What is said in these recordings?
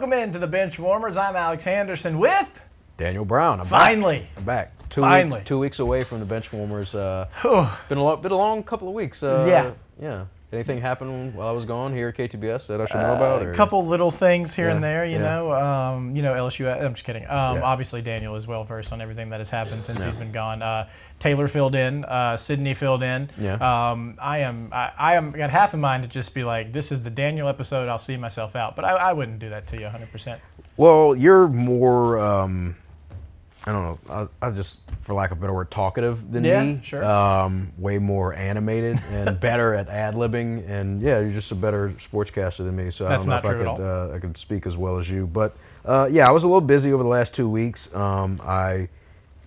Welcome into the Benchwarmers. I'm Alex Henderson with Daniel Brown. I'm back. Finally. 2 weeks away from the Benchwarmers. Been a long couple of weeks. Yeah. Anything happened while I was gone here at KTBS that I should know about? A couple little things here and there, you know, LSUS. I'm just kidding. Obviously, Daniel is well versed on everything that has happened since he's been gone. Taylor filled in. Sydney filled in. I am got half in mind to just be like, this is the Daniel episode. I'll see myself out, but I wouldn't do that to you 100%. Well, you're more. I don't know. I just, for lack of a better word, talkative than me. Yeah, sure. Way more animated and better at ad-libbing, and you're just a better sportscaster than me. So That's I don't not know true if I could speak as well as you. But I was a little busy over the last 2 weeks. I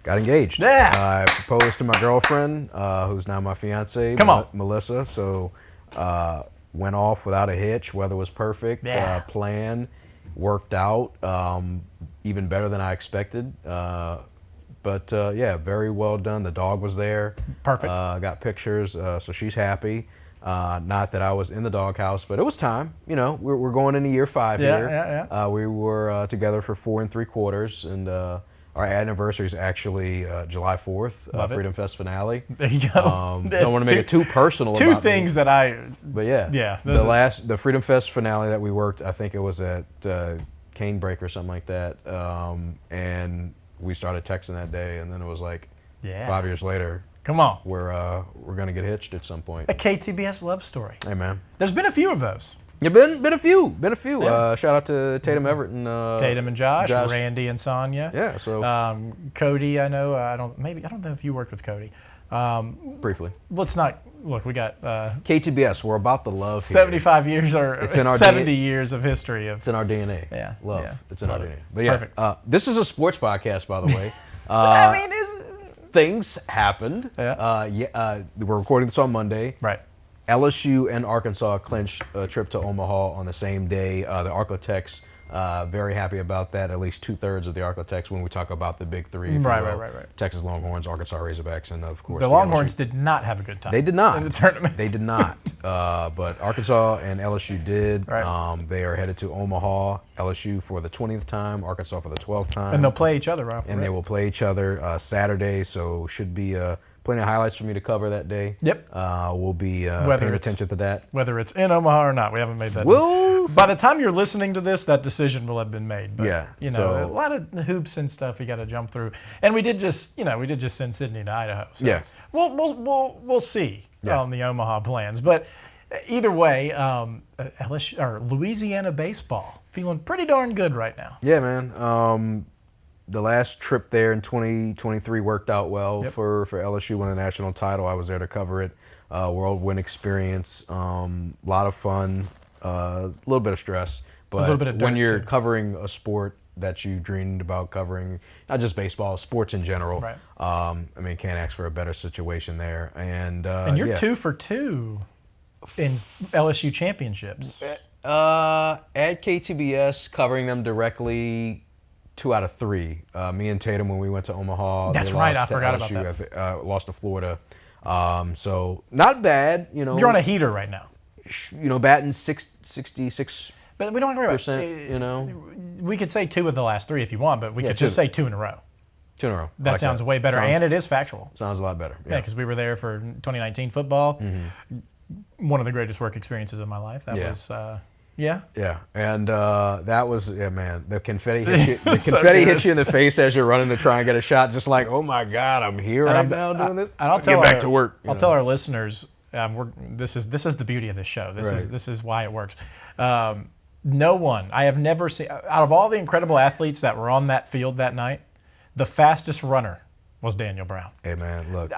got engaged. Yeah. I proposed to my girlfriend, who's now my fiance, Melissa. So went off without a hitch. Weather was perfect. Yeah. Plan worked out. Even better than I expected. But very well done. The dog was there. Perfect. Got pictures, so she's happy. Not that I was in the doghouse, but it was time. You know, we're going into year 5 here. Yeah. We were together for 4 3/4, and our anniversary is actually July 4th, Freedom Fest finale. There you go. Don't want to make it too personal. Two about things me. that I. But yeah. The Freedom Fest finale that we worked, I think it was at Canebrake or something like that, and we started texting that day, and then it was like 5 years later. Come on, we're gonna get hitched at some point. A KTBS love story. Hey man, there's been a few of those. Yeah, been a few. Yeah. Shout out to Tatum Everett and Tatum and Josh, Randy and Sonia. Yeah. So Cody, I know. I don't know if you worked with Cody. Briefly. Let's not look. We got KTBS. We're about the love. 75 years or it's in our 70 years of history of. It's in our DNA. Yeah. Love. Yeah. It's in our DNA. But Perfect. This is a sports podcast, by the way. I mean, things happened. Yeah. We're recording this on Monday. Right. LSU and Arkansas clinched a trip to Omaha on the same day. The Arklatex, very happy about that. At least 2/3 of the Arklatex when we talk about the big three. Right. Texas Longhorns, Arkansas Razorbacks, and of course the Longhorns did not have a good time. They did not in the tournament. They did not. But Arkansas and LSU did. Right. They are headed to Omaha. LSU for the 20th time. Arkansas for the 12th time. And they'll play each other off. And they will play each other Saturday. So should be plenty of highlights for me to cover that day. Yep. We'll be paying attention to that. Whether it's in Omaha or not, we haven't made that. By the time you're listening to this, that decision will have been made. But, you know, a lot of hoops and stuff you got to jump through. And we did just send Sydney to Idaho. So we'll see on the Omaha plans. But either way, LSU or Louisiana baseball feeling pretty darn good right now. Yeah, man. The last trip there in 2023 worked out well for LSU winning the national title. I was there to cover it. Whirlwind experience, a lot of fun, a little bit of stress. But a little bit of when you're covering a sport that you dreamed about covering, not just baseball, sports in general, I mean, can't ask for a better situation there. And you're 2 for 2 in LSU championships. At KTBS, covering them directly. 2 out of 3. Me and Tatum, when we went to Omaha, that's right. I forgot about that. Lost to Florida. So not bad. You know, you're on a heater right now. You know, batting 66. But we don't have to worry about it. You know, we could say 2 of the last 3 if you want, but we could just say 2 in a row. 2 in a row. That sounds way better, and it is factual. Sounds a lot better. Yeah, because we were there for 2019 football. One of the greatest work experiences of my life. That was. Yeah, and that was man. The confetti hits you. The confetti hits you in the face as you're running to try and get a shot. Just like, oh my God, I'm here right now doing this. And I'll get back to work. I'll tell our listeners, this is the beauty of this show. This is why it works. No one I have never seen out of all the incredible athletes that were on that field that night, the fastest runner was Daniel Brown. Hey man, look.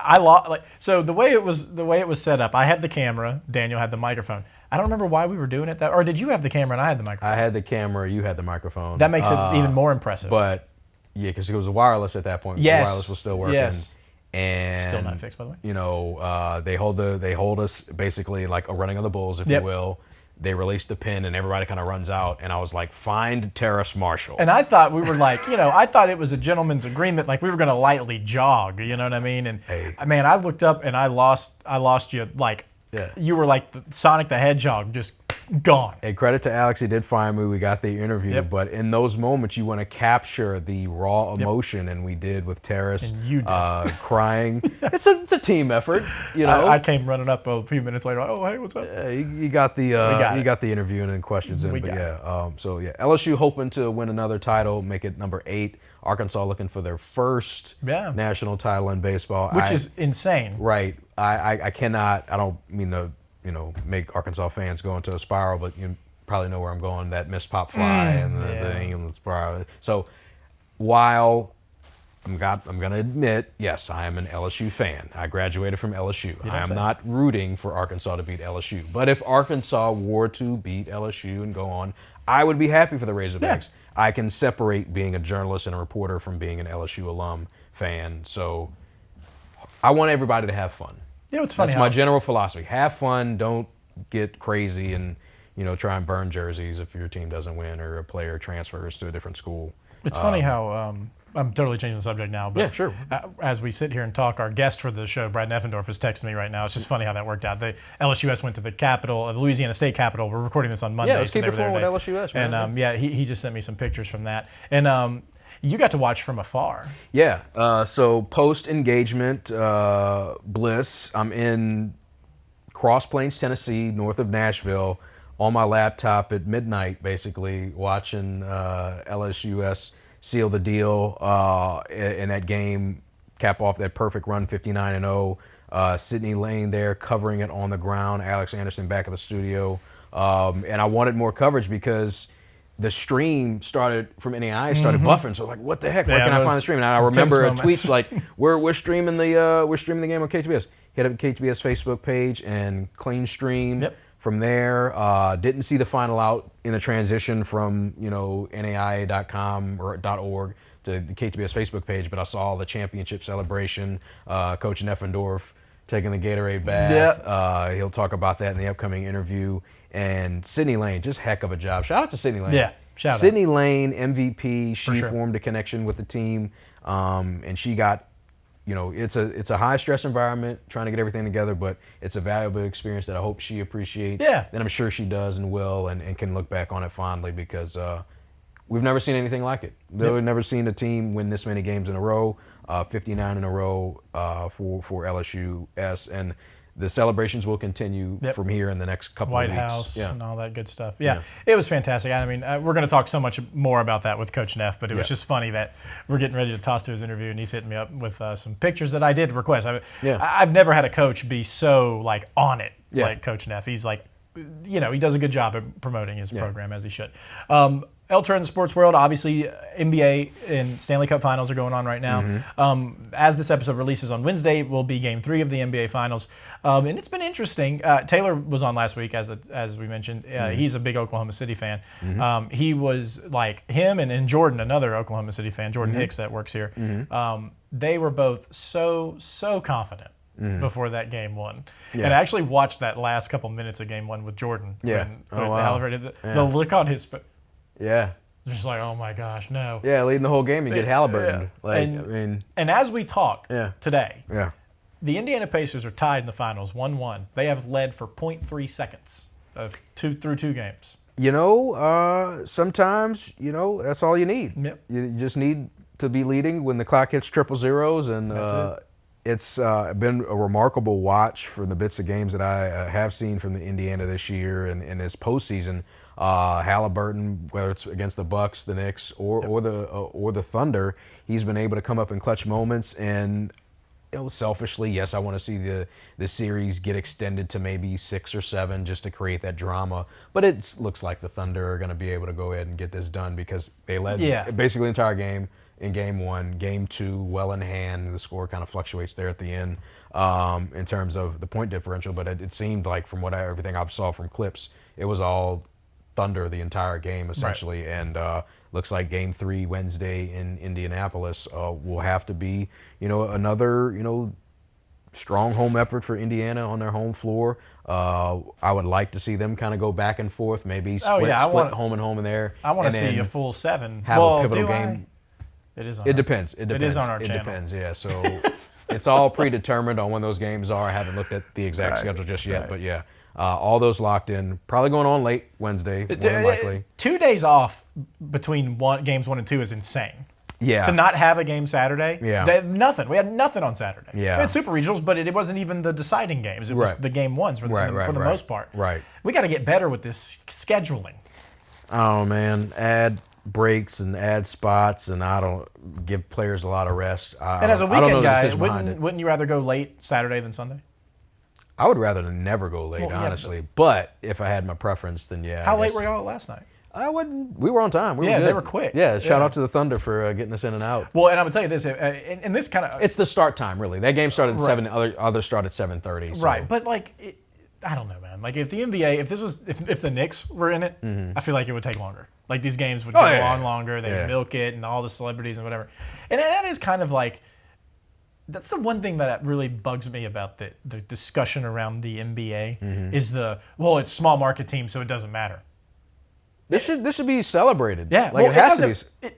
So the way it was set up. I had the camera. Daniel had the microphone. I don't remember why we were doing it or did you have the camera and I had the microphone? I had the camera, you had the microphone. That makes it even more impressive. But yeah, because it was wireless at that point. Yes. The wireless was still working. Yes. And still not fixed, by the way. You know, they hold us basically like a running of the bulls, if you will. They release the pin and everybody kind of runs out, and I was like, find Terrace Marshall. And I thought we were like, I thought it was a gentleman's agreement, like we were going to lightly jog, you know what I mean? And man, I looked up and I lost you like you were like Sonic the Hedgehog, just gone. And credit to Alex, he did find me. We got the interview, but in those moments, you want to capture the raw emotion, and we did with Terrace. And you did. Crying. It's a team effort, you know. I came running up a few minutes later. Oh, hey, what's up? You got the the interview and then questions in, LSU hoping to win another title, make it number 8. Arkansas looking for their first national title in baseball, which is insane. Right. I cannot. I don't mean to make Arkansas fans go into a spiral, but you probably know where I'm going. That missed pop fly and the thing and the spiral. So while I'm going to admit, yes, I am an LSU fan. I graduated from LSU. I am not rooting for Arkansas to beat LSU. But if Arkansas were to beat LSU and go on, I would be happy for the Razorbacks. Yeah. I can separate being a journalist and a reporter from being an LSU alum fan. So I want everybody to have fun. You know, it's funny. That's my general philosophy. Have fun. Don't get crazy and, try and burn jerseys if your team doesn't win or a player transfers to a different school. It's funny how I'm totally changing the subject now, but sure. As we sit here and talk, our guest for the show, Brad Neffendorf, is texting me right now. It's just funny how that worked out. The LSUS went to the capital, the Louisiana State Capitol. We're recording this on Monday. Yeah, let's keep it flowing with LSUS, man. And he just sent me some pictures from that. And you got to watch from afar. Yeah. So post-engagement bliss, I'm in Cross Plains, Tennessee, north of Nashville, on my laptop at midnight, basically, watching LSUS seal the deal in that game, cap off that perfect run, 59-0. Sidney Lane there covering it on the ground, Alex Anderson back at the studio. And I wanted more coverage because the stream started from NAIA started buffering. So like, what the heck? Where can I find the stream? And I remember a tweet like, we're streaming the game on KTBS. Hit up KTBS Facebook page and clean stream. Yep. From there, didn't see the final out in the transition from NAIA.com or .org to the KTBS Facebook page, but I saw the championship celebration. Coach Neffendorf taking the Gatorade bath. Yep. He'll talk about that in the upcoming interview. And Sidney Lane, just heck of a job. Shout out to Sidney Lane. Yeah, shout out. Sidney Lane, MVP. She formed a connection with the team, and she got. It's a high stress environment trying to get everything together, but it's a valuable experience that I hope she appreciates. Yeah. And I'm sure she does and will and can look back on it fondly because we've never seen anything like it. We've never seen a team win this many games in a row, 59 in a row for LSUS. And the celebrations will continue from here in the next couple of weeks. White House and all that good stuff. Yeah, it was fantastic. I mean, we're going to talk so much more about that with Coach Neff, but it was just funny that we're getting ready to toss to his interview, and he's hitting me up with some pictures that I did request. I've never had a coach be so, like, on it like Coach Neff. He's like, he does a good job at promoting his program, as he should. Elsewhere in the sports world, obviously, NBA and Stanley Cup Finals are going on right now. As this episode releases on Wednesday, will be Game 3 of the NBA Finals. And it's been interesting. Taylor was on last week, as we mentioned. He's a big Oklahoma City fan. He was like him and Jordan, another Oklahoma City fan, Jordan Hicks that works here. They were both so confident before that Game 1. And I actually watched that last couple minutes of Game 1 with Jordan. When Halliburton, the look on his face. Yeah. Just like, oh my gosh, no. Yeah, leading the whole game and get Halliburton. And as we talk today, the Indiana Pacers are tied in the finals, 1-1. They have led for 0.3 seconds through 2 games. Sometimes, that's all you need. Yep. You just need to be leading when the clock hits triple zeros. And it's been a remarkable watch for the bits of games that I have seen from the Indiana this year and in this postseason. Halliburton, whether it's against the Bucks, the Knicks, or the Thunder, he's been able to come up in clutch moments. And selfishly, yes, I want to see the series get extended to maybe 6 or 7 just to create that drama. But it looks like the Thunder are going to be able to go ahead and get this done because they led basically the entire game in Game 1. Game 2, well in hand. The score kind of fluctuates there at the end in terms of the point differential. But it seemed like from everything I saw from clips, it was all Thunder the entire game essentially, and looks like Game 3 Wednesday in Indianapolis will have to be another strong home effort for Indiana on their home floor. I would like to see them kind of go back and forth, maybe split home and home in there. I want to see a full 7. Have a pivotal game. It is on It depends. It is on our channel. It depends, yeah. So It's all predetermined on when those games are. I haven't looked at the exact schedule just yet, but yeah. All those locked in. Probably going on late Wednesday, more than likely. 2 days off between games 1 and 2 is insane. Yeah. To not have a game Saturday. Yeah. Nothing. We had nothing on Saturday. Yeah. We had super regionals, but it wasn't even the deciding games. It was the game ones for the most part. Right. We got to get better with this scheduling. Oh, man. Add breaks and add spots, and I don't give players a lot of rest. And as a weekend guy, wouldn't you rather go late Saturday than Sunday? I would rather never go late, honestly. But if I had my preference, then yeah. How late were y'all last night? I wouldn't. We were on time. We were good. They were quick. Yeah, shout out to the Thunder for getting us in and out. Well, and I'm gonna tell you this, and this kind of it's the start time really. That game started at 7. Others start at 7:30. So. Right, but like, I don't know, man. Like if the NBA, if the Knicks were in it, I feel like it would take longer. Like these games would go on longer. They would milk it, and all the celebrities and whatever. And that is kind of like. That's the one thing that really bugs me about the discussion around the NBA is it's small market team, so it doesn't matter. This should be celebrated. Yeah, it has to be.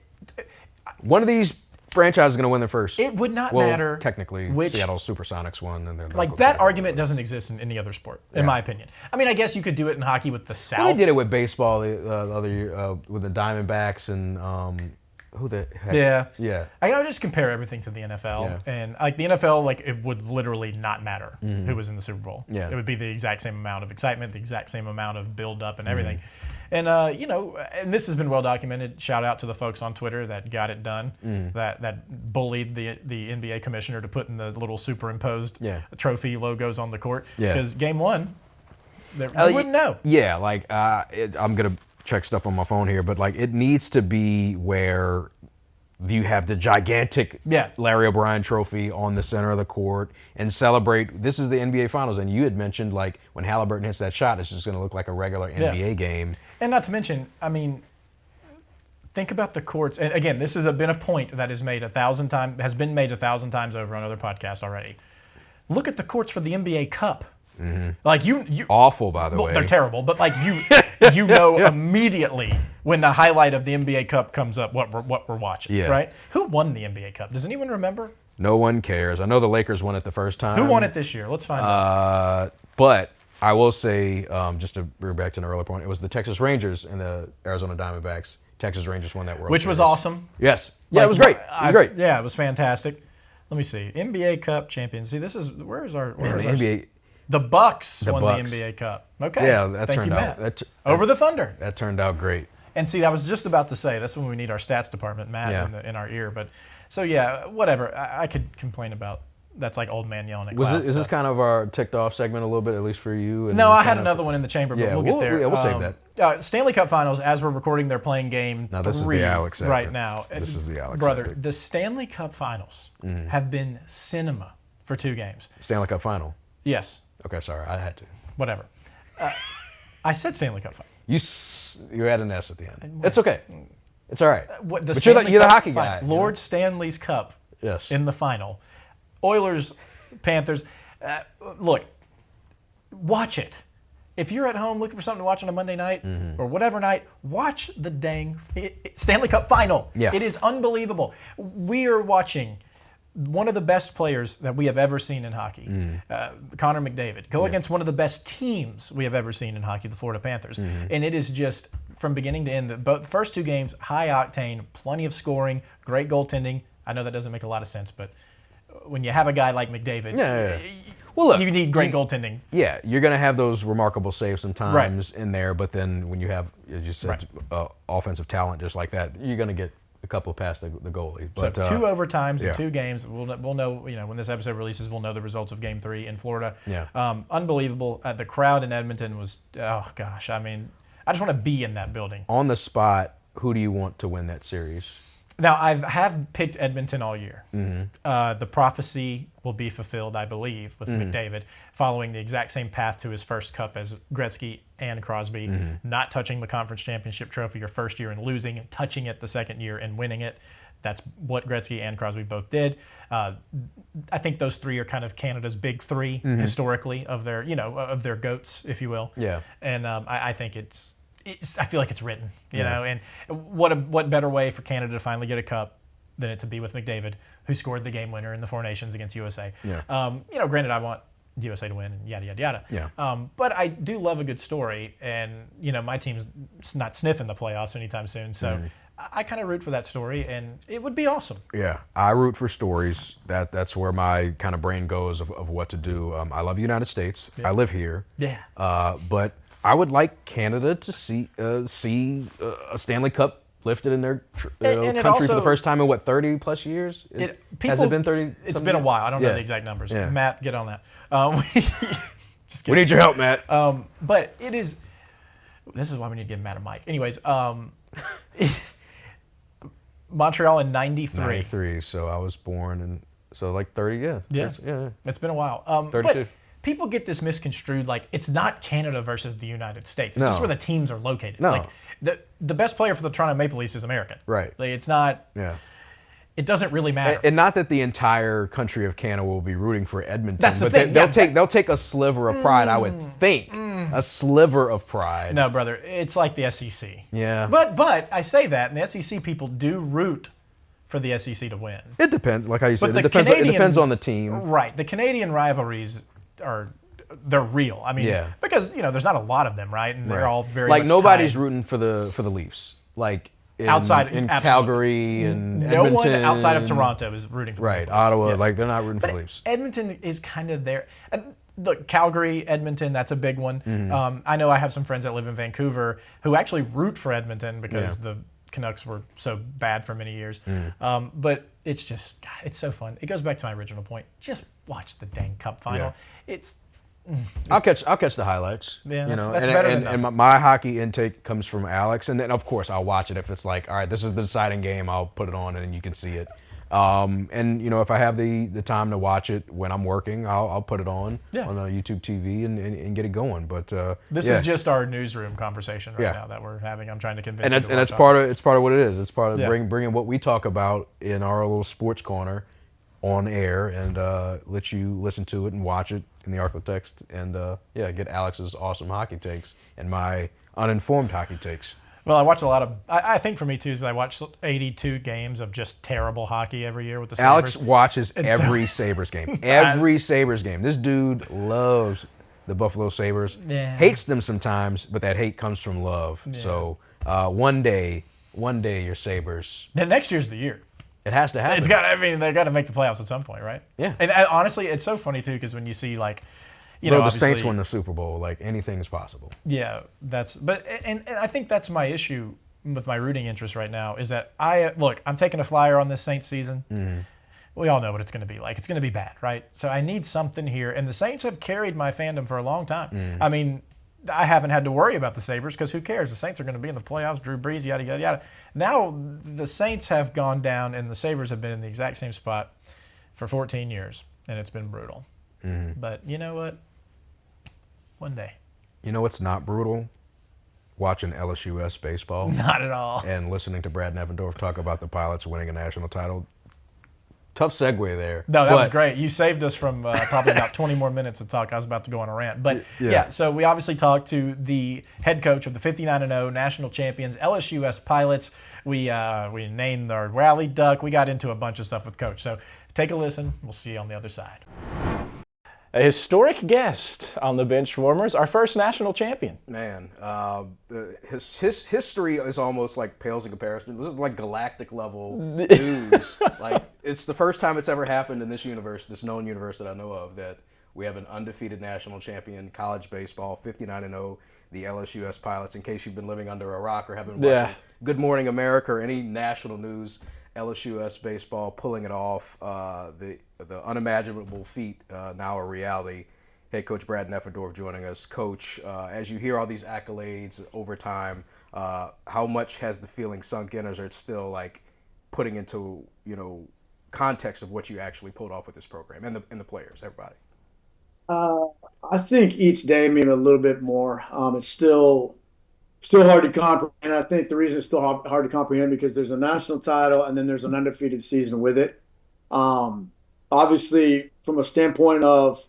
One of these franchises is going to win their first. It would not matter. Technically, Seattle Supersonics won, and they're like that argument doesn't exist in any other sport, in my opinion. I mean, I guess you could do it in hockey with the South. Well, they did it with baseball the other year with the Diamondbacks and. Who the heck? Yeah. I would just compare everything to the NFL, and like the NFL, like it would literally not matter who was in the Super Bowl. Yeah. It would be the exact same amount of excitement, the exact same amount of build up and everything. And and this has been well documented. Shout out to the folks on Twitter that got it done, that bullied the NBA commissioner to put in the little superimposed trophy logos on the court. Because game 1, they wouldn't know. Yeah, like I'm gonna check stuff on my phone here, but like it needs to be where you have the gigantic Larry O'Brien trophy on the center of the court and celebrate. This is the NBA Finals, and you had mentioned like when Halliburton hits that shot, it's just going to look like a regular NBA game. And not to mention, I mean, think about the courts. And again, this has been a point that is made 1,000 times, has been made 1,000 times over on other podcasts already. Look at the courts for the NBA Cup. Like you awful, by the way. They're terrible, but like you know immediately when the highlight of the NBA Cup comes up what we're watching, right? Who won the NBA Cup? Does anyone remember? No one cares. I know the Lakers won it the first time. Who won it this year? Let's find out. But I will say, just to bring back to an earlier point, it was the Texas Rangers and the Arizona Diamondbacks. Texas Rangers won that World Which Series. was awesome. Yes. Yeah, it was great. It was great. Yeah, it was fantastic. Let me see. NBA Cup champions. See, this is where's our NBA. The Bucks won the NBA Cup. Okay. Yeah, that turned out over the Thunder. That turned out great. And see, I was just about to say that's when we need our stats department, Matt, in our ear. But so yeah, whatever. I could complain about. That's like old man yelling at clouds. Is this kind of our ticked off segment a little bit, at least for you? No, I had another one in the chamber, but we'll get there. Yeah, we'll save that. Stanley Cup Finals, as we're recording, they're playing game 3 this is the Alex segment. Right now. This is the Alex Brother, segment. the Stanley Cup Finals have been cinema for 2 games. Stanley Cup Final? Yes. Okay, sorry, I had to. Whatever. I said Stanley Cup Final. You had an S at the end. It's okay. It's all right. But you're the hockey guy. Lord Stanley's Cup in the final. Oilers, Panthers. Look, watch it. If you're at home looking for something to watch on a Monday night or whatever night, watch the dang Stanley Cup Final. Yeah. It is unbelievable. We are watching one of the best players that we have ever seen in hockey, Connor McDavid, go against one of the best teams we have ever seen in hockey, the Florida Panthers. And it is just, from beginning to end, the first 2 games, high octane, plenty of scoring, great goaltending. I know that doesn't make a lot of sense, but when you have a guy like McDavid, well, look, you need great goaltending. Yeah, you're going to have those remarkable saves sometimes in there, but then when you have, as you said, offensive talent just like that, you're going to get a couple past the goalie. But, so 2 overtimes in 2 games. We'll know, when this episode releases, we'll know the results of Game 3 in Florida. Yeah. Unbelievable. The crowd in Edmonton was, oh gosh, I mean, I just want to be in that building. On the spot, who do you want to win that series? Now, I have picked Edmonton all year. The prophecy will be fulfilled, I believe, with McDavid, following the exact same path to his first cup as Gretzky and Crosby, not touching the conference championship trophy your first year and losing, touching it the second year and winning it. That's what Gretzky and Crosby both did. I think those 3 are kind of Canada's big 3 historically of their, of their goats, if you will. Yeah. And I think I feel like it's written, you know, and what better way for Canada to finally get a cup than it to be with McDavid, who scored the game winner in the Four Nations against USA. Yeah. Granted, I want USA to win and yada, yada, yada. Yeah. But I do love a good story, and, my team's not sniffing the playoffs anytime soon, so I kind of root for that story, and it would be awesome. Yeah, I root for stories. That's where my kind of brain goes of what to do. I love the United States. Yeah. I live here. Yeah. But I would like Canada to see a Stanley Cup lifted in their country also, for the first time in 30 plus years? Has it been 30? It's been a while. I don't know the exact numbers. Yeah. Matt, get on that. Just we need your help, Matt. But it is. This is why we need to give Matt a mic. Anyways, Montreal in 93. 93. So I was born in 30. Yeah. It's been a while. 32. But people get this misconstrued. Like, it's not Canada versus the United States. It's just where the teams are located. No. Like, the best player for the Toronto Maple Leafs is American. Right. Like, it's not. Yeah. It doesn't really matter. And not that the entire country of Canada will be rooting for Edmonton. That's the thing. They'll take a sliver of pride, I would think. A sliver of pride. No, brother. It's like the SEC. Yeah. But I say that, and the SEC people do root for the SEC to win. It depends. Like how you said, it depends on the team. Right. The Canadian rivalries they're real. I mean, because there's not a lot of them, right? And they're all very like much nobody's tied. Rooting for the Leafs. Like outside in absolutely. Calgary and no Edmonton, one outside of Toronto is rooting for the Leafs. Ottawa. Yes. Like they're not rooting for the Leafs. Edmonton is kind of there. Look, Calgary, Edmonton, that's a big one. Mm-hmm. I know I have some friends that live in Vancouver who actually root for Edmonton because the Canucks were so bad for many years. But it's just, God, it's so fun. It goes back to my original point. Just watch the dang Cup final. Yeah. I'll catch the highlights. Yeah, that's better than nothing. And my hockey intake comes from Alex, and then of course I'll watch it if it's like, all right, this is the deciding game. I'll put it on and you can see it. And if I have the time to watch it when I'm working, I'll put it on YouTube TV and get it going. But this is just our newsroom conversation now that we're having. I'm trying to convince. And it's part of what it is. It's part of bringing what we talk about in our little sports corner on air and let you listen to it and watch it in the Architects and get Alex's awesome hockey takes and my uninformed hockey takes. Well, I watch a lot of. I think for me too is I watch 82 games of just terrible hockey every year with the Sabres. Alex watches every Sabres game. Every Sabres game. This dude loves the Buffalo Sabres. Yeah. Hates them sometimes, but that hate comes from love. Yeah. So one day your Sabres. Then next year's the year. It has to happen. It's got. I mean, they got to make the playoffs at some point, right? Yeah. And honestly, it's so funny too because when you see like, the Saints won the Super Bowl. Like anything is possible. Yeah, and I think that's my issue with my rooting interest right now is that I'm taking a flyer on this Saints season. Mm-hmm. We all know what it's going to be like. It's going to be bad, right? So I need something here, and the Saints have carried my fandom for a long time. Mm-hmm. I mean, I haven't had to worry about the Sabres because who cares? The Saints are going to be in the playoffs. Drew Brees, yada yada yada. Now the Saints have gone down, and the Sabres have been in the exact same spot for 14 years, and it's been brutal. Mm-hmm. But you know what? One day. You know what's not brutal? Watching LSUS baseball. Not at all. And listening to Brad Neffendorf talk about the Pilots winning a national title. Tough segue there. No, that was great. You saved us from probably about 20 more minutes of talk. I was about to go on a rant. But so we obviously talked to the head coach of the 59-0 national champions, LSUS Pilots. We named our rally duck. We got into a bunch of stuff with Coach. So take a listen. We'll see you on the other side. A historic guest on the Benchwarmers, our first national champion. Man, his history is almost like pales in comparison. This is like galactic level news. Like it's the first time it's ever happened in this universe, this known universe that I know of, that we have an undefeated national champion, college baseball, 59-0, the LSUS Pilots. In case you've been living under a rock or haven't watched Good Morning America or any national news, LSUS baseball pulling it off. The unimaginable feat now a reality. Head coach Brad Neffendorf joining us. Coach, as you hear all these accolades over time, how much has the feeling sunk in, or is it still like putting into context of what you actually pulled off with this program and the players, everybody? I think each day maybe a little bit more. It's still hard to comprehend. I think the reason it's still hard to comprehend because there's a national title and then there's an undefeated season with it. Obviously, from a standpoint of,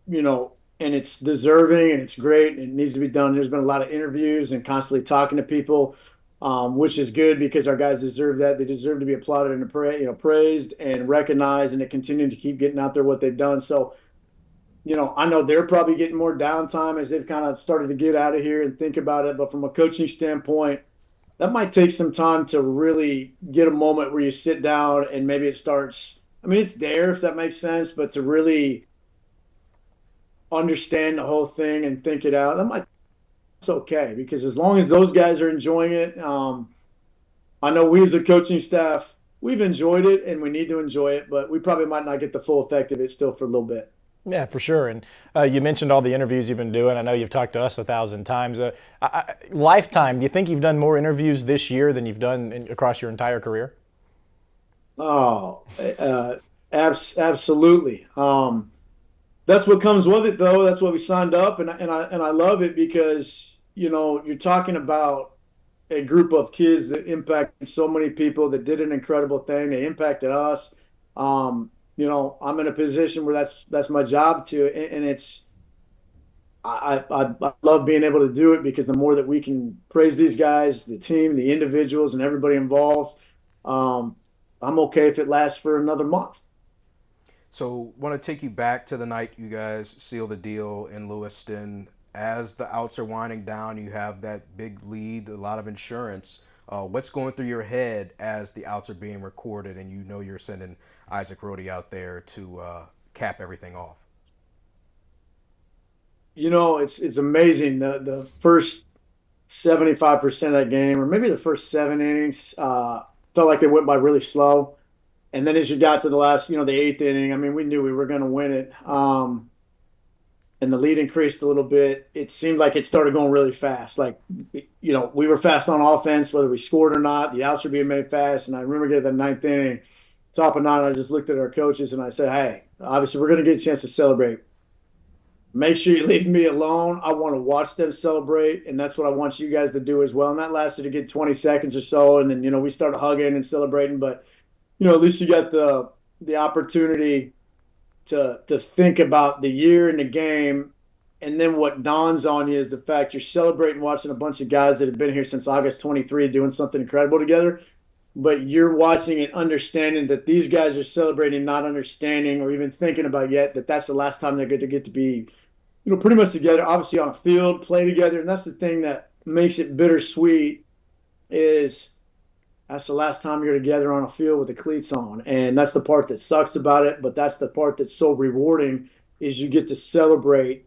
and it's deserving and it's great and it needs to be done. There's been a lot of interviews and constantly talking to people. which is good because our guys deserve that. They deserve to be applauded and praised and recognized, and to continue to keep getting out there what they've done. So, I know they're probably getting more downtime as they've kind of started to get out of here and think about it. But from a coaching standpoint, that might take some time to really get a moment where you sit down and maybe it starts. I mean, it's there if that makes sense, but to really understand the whole thing and think it out, it's okay, because as long as those guys are enjoying it, I know we as a coaching staff, we've enjoyed it and we need to enjoy it, but we probably might not get the full effect of it still for a little bit. Yeah, for sure. And you mentioned all the interviews you've been doing. I know you've talked to us 1,000 times. Lifetime, do you think you've done more interviews this year than you've done across your entire career? Oh, absolutely. That's what comes with it, though. That's what we signed up, and I love it because you're talking about a group of kids that impacted so many people, that did an incredible thing. They impacted us. I'm in a position where that's my job and it's I love being able to do it, because the more that we can praise these guys, the team, the individuals, and everybody involved, I'm okay if it lasts for another month. So, want to take you back to the night you guys sealed the deal in Lewiston. As the outs are winding down, you have that big lead, a lot of insurance. What's going through your head as the outs are being recorded and you're sending Isaac Rohde out there to cap everything off? It's amazing. The first 75% of that game, or maybe the first 7 innings, felt like they went by really slow. And then as you got to the last, the 8th inning, I mean, we knew we were going to win it. And the lead increased a little bit. It seemed like it started going really fast. Like, we were fast on offense, whether we scored or not. The outs were being made fast. And I remember getting the 9th inning, top of 9, I just looked at our coaches and I said, hey, obviously we're going to get a chance to celebrate. Make sure you leave me alone. I want to watch them celebrate, and that's what I want you guys to do as well. And that lasted a good 20 seconds or so. And then, we started hugging and celebrating. But, at least you got the opportunity to think about the year and the game. And then what dawns on you is the fact you're celebrating watching a bunch of guys that have been here since August 23 doing something incredible together. But you're watching and understanding that these guys are celebrating, not understanding or even thinking about yet that that's the last time they're going to get to be, pretty much together, obviously on a field, play together. And that's the thing that makes it bittersweet, is that's the last time you're together on a field with the cleats on. And that's the part that sucks about it. But that's the part that's so rewarding, is you get to celebrate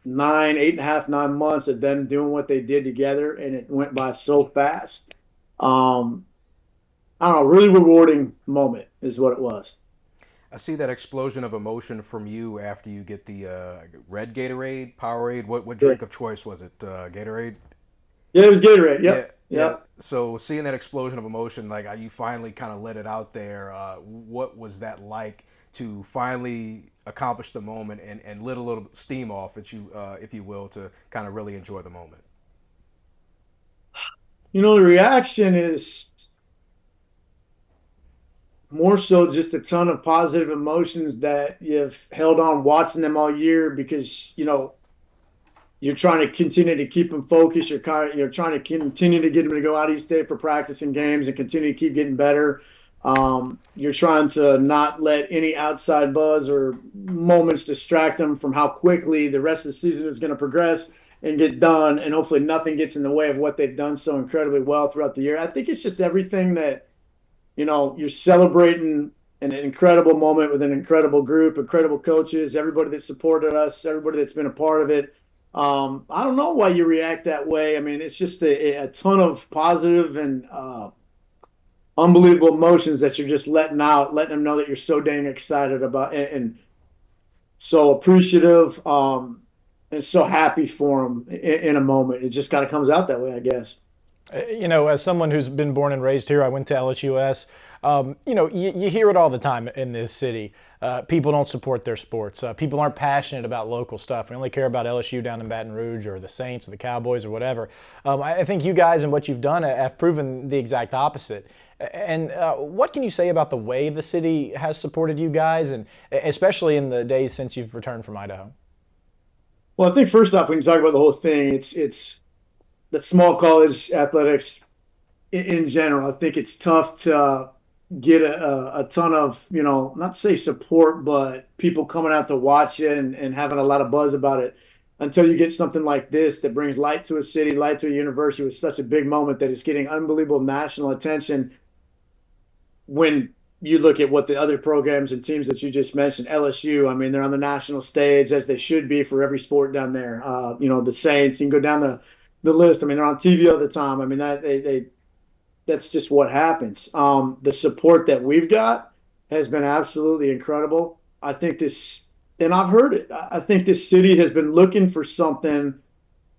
8.5, 9 months of them doing what they did together. And it went by so fast. I don't know, really rewarding moment is what it was. I see that explosion of emotion from you after you get the red Gatorade, Powerade. What drink of choice was it? Gatorade? Yeah, it was Gatorade. Yep. Yeah. So seeing that explosion of emotion, like you finally kind of let it out there. What was that like to finally accomplish the moment and let a little steam off, if you will, to kind of really enjoy the moment? The reaction is more so just a ton of positive emotions that you've held on watching them all year, because you're trying to continue to keep them focused. You're trying to continue to get them to go out each day for practice and games and continue to keep getting better. You're trying to not let any outside buzz or moments distract them from how quickly the rest of the season is going to progress and get done, and hopefully nothing gets in the way of what they've done so incredibly well throughout the year. I think it's just everything that you're celebrating an incredible moment with an incredible group, incredible coaches, everybody that supported us, everybody that's been a part of it. I don't know why you react that way. I mean, it's just a ton of positive and unbelievable emotions that you're just letting out, letting them know that you're so dang excited about and so appreciative and so happy for them in a moment. It just kind of comes out that way, I guess. As someone who's been born and raised here, I went to LSUS. You hear it all the time in this city. People don't support their sports. People aren't passionate about local stuff. We only care about LSU down in Baton Rouge or the Saints or the Cowboys or whatever. I think you guys and what you've done have proven the exact opposite. And what can you say about the way the city has supported you guys, and especially in the days since you've returned from Idaho? Well, I think first off, when you talk about the whole thing, it's that small college athletics in general. I think it's tough to get a ton of, not to say support, but people coming out to watch it and having a lot of buzz about it until you get something like this that brings light to a city, light to a university with such a big moment that it's getting unbelievable national attention. When you look at what the other programs and teams that you just mentioned, LSU, I mean, they're on the national stage as they should be for every sport down there. The Saints, you can go down the list. I mean, they're on TV all the time. I mean, that's just what happens. The support that we've got has been absolutely incredible. I think and I've heard it, I think this city has been looking for something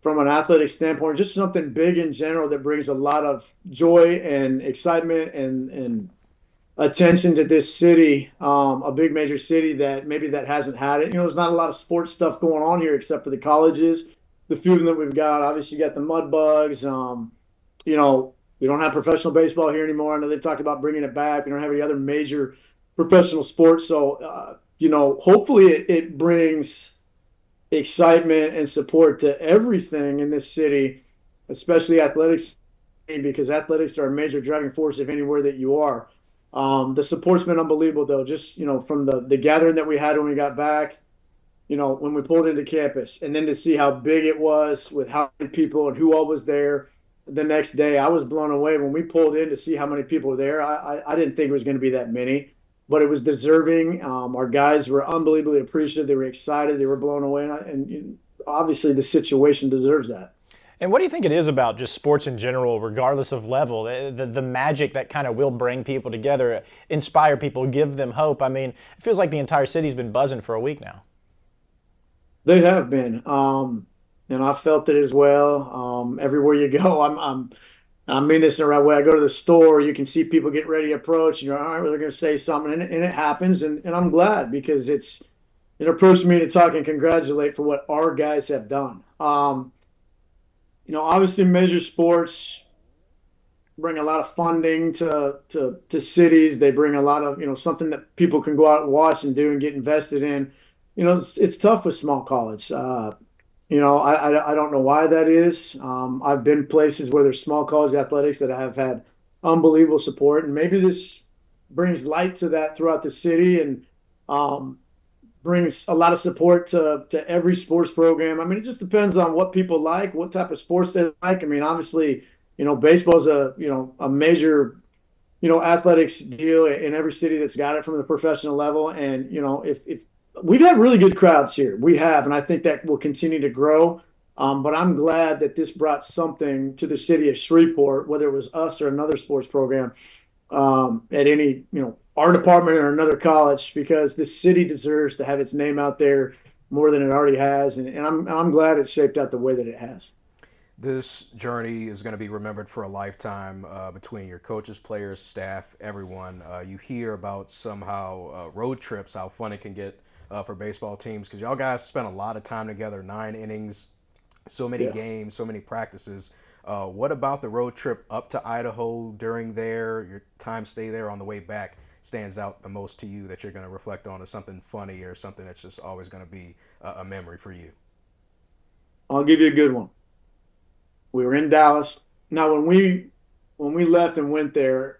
from an athletic standpoint, just something big in general that brings a lot of joy and excitement and attention to this city, a big major city that hasn't had it. There's not a lot of sports stuff going on here except for the colleges, the few of them that we've got. Obviously, you got the Mud Bugs. We don't have professional baseball here anymore. I know they've talked about bringing it back. We don't have any other major professional sports. So, hopefully it brings excitement and support to everything in this city, especially athletics, because athletics are a major driving force of anywhere that you are. The support's been unbelievable, though. Just, from the gathering that we had when we got back, when we pulled into campus, and then to see how big it was with how many people and who all was there the next day. I was blown away when we pulled in to see how many people were there. I didn't think it was going to be that many, but it was deserving. Our guys were unbelievably appreciative. They were excited. They were blown away. And obviously the situation deserves that. And what do you think it is about just sports in general, regardless of level, the magic that kind of will bring people together, inspire people, give them hope? I mean, it feels like the entire city's been buzzing for a week now. They have been. And I felt it as well. Everywhere you go, I mean this in the right way. I go to the store, you can see people get ready to approach, and you're all right, well, they're going to say something, and it happens, and I'm glad because it approached me to talk and congratulate for what our guys have done. Obviously major sports bring a lot of funding to cities. They bring a lot of, something that people can go out and watch and do and get invested in. It's tough with small college. I don't know why that is. I've been places where there's small college athletics that have had unbelievable support, and maybe this brings light to that throughout the city and brings a lot of support to every sports program. I mean, it just depends on what people like, what type of sports they like. I mean, obviously, baseball's a major, athletics deal in every city that's got it from the professional level. And, if we've had really good crowds here, we have, and I think that will continue to grow. But I'm glad that this brought something to the city of Shreveport, whether it was us or another sports program, at any, our department or another college, because this city deserves to have its name out there more than it already has. And I'm glad it's shaped out the way that it has. This journey is going to be remembered for a lifetime between your coaches, players, staff, everyone. You hear about somehow road trips, how fun it can get for baseball teams, because y'all guys spent a lot of time together, 9 innings, so many games, so many practices. What about the road trip up to Idaho during your time stay there on the way back stands out the most to you that you're going to reflect on as something funny or something that's just always going to be a memory for you? I'll give you a good one. We were in Dallas. Now, when we left and went there,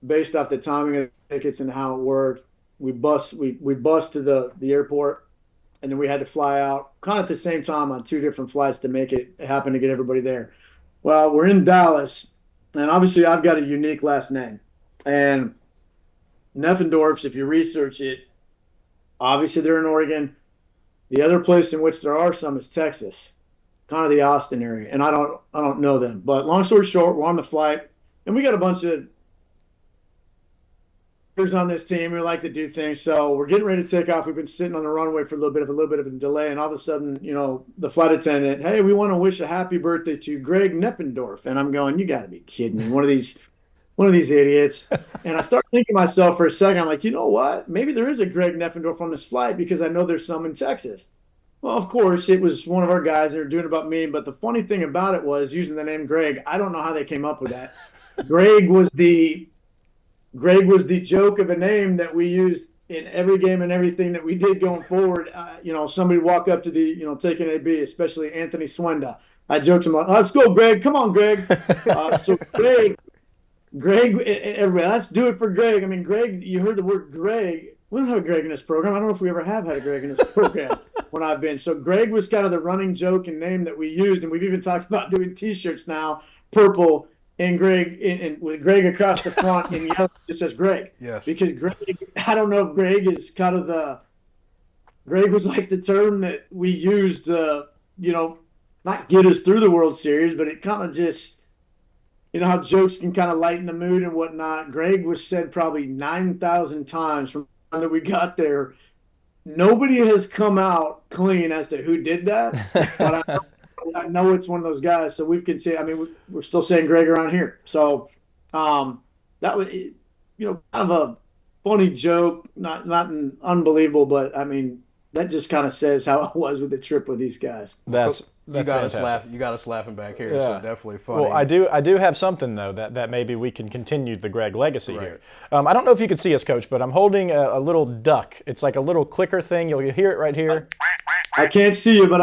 based off the timing of the tickets and how it worked, we bus to the airport, and then we had to fly out kind of at the same time on 2 different flights to make it happen to get everybody there. Well, we're in Dallas, and obviously I've got a unique last name. And Neffendorf's, if you research it, obviously they're in Oregon. The other place in which there are some is Texas, kind of the Austin area, and I don't know them. But long story short, we're on the flight, and we got a bunch of on this team who like to do things. So we're getting ready to take off. We've been sitting on the runway for a little bit of a delay, and all of a sudden, the flight attendant, hey, we want to wish a happy birthday to Greg Neffendorf. And I'm going, you got to be kidding me. One of these idiots. And I start thinking to myself for a second, I'm like, you know what? Maybe there is a Greg Neffendorf on this flight because I know there's some in Texas. Well, of course, it was one of our guys. They were doing it about me. But the funny thing about it was using the name Greg. I don't know how they came up with that. Greg was the joke of a name that we used in every game and everything that we did going forward. Somebody walk up to the, taking AB, especially Anthony Swenda. I joked to him, let's go, Greg. Come on, Greg. So Greg, everybody, let's do it for Greg. I mean, Greg, you heard the word Greg. We don't have a Greg in this program. I don't know if we ever have had a Greg in this program when I've been. So Greg was kind of the running joke and name that we used, and we've even talked about doing T-shirts now, purple, and Greg, and with Greg across the front, and yellow just says Greg. Yes. Because Greg, I don't know if Greg is kind of Greg was like the term that we used to, not get us through the World Series, but it kind of just, how jokes can kind of lighten the mood and whatnot. Greg was said probably 9,000 times from the time that we got there. Nobody has come out clean as to who did that, but I know it's one of those guys. So we can say, we're still saying Greg around here. So that was, kind of a funny joke, not unbelievable, but that just kind of says how it was with the trip with these guys. That's you got fantastic. You got us laughing back here. Yeah. So definitely funny. Well, I do have something though that maybe we can continue the Greg legacy here. I don't know if you can see us, Coach, but I'm holding a little duck. It's like a little clicker thing. You'll hear it right here. I can't see you, but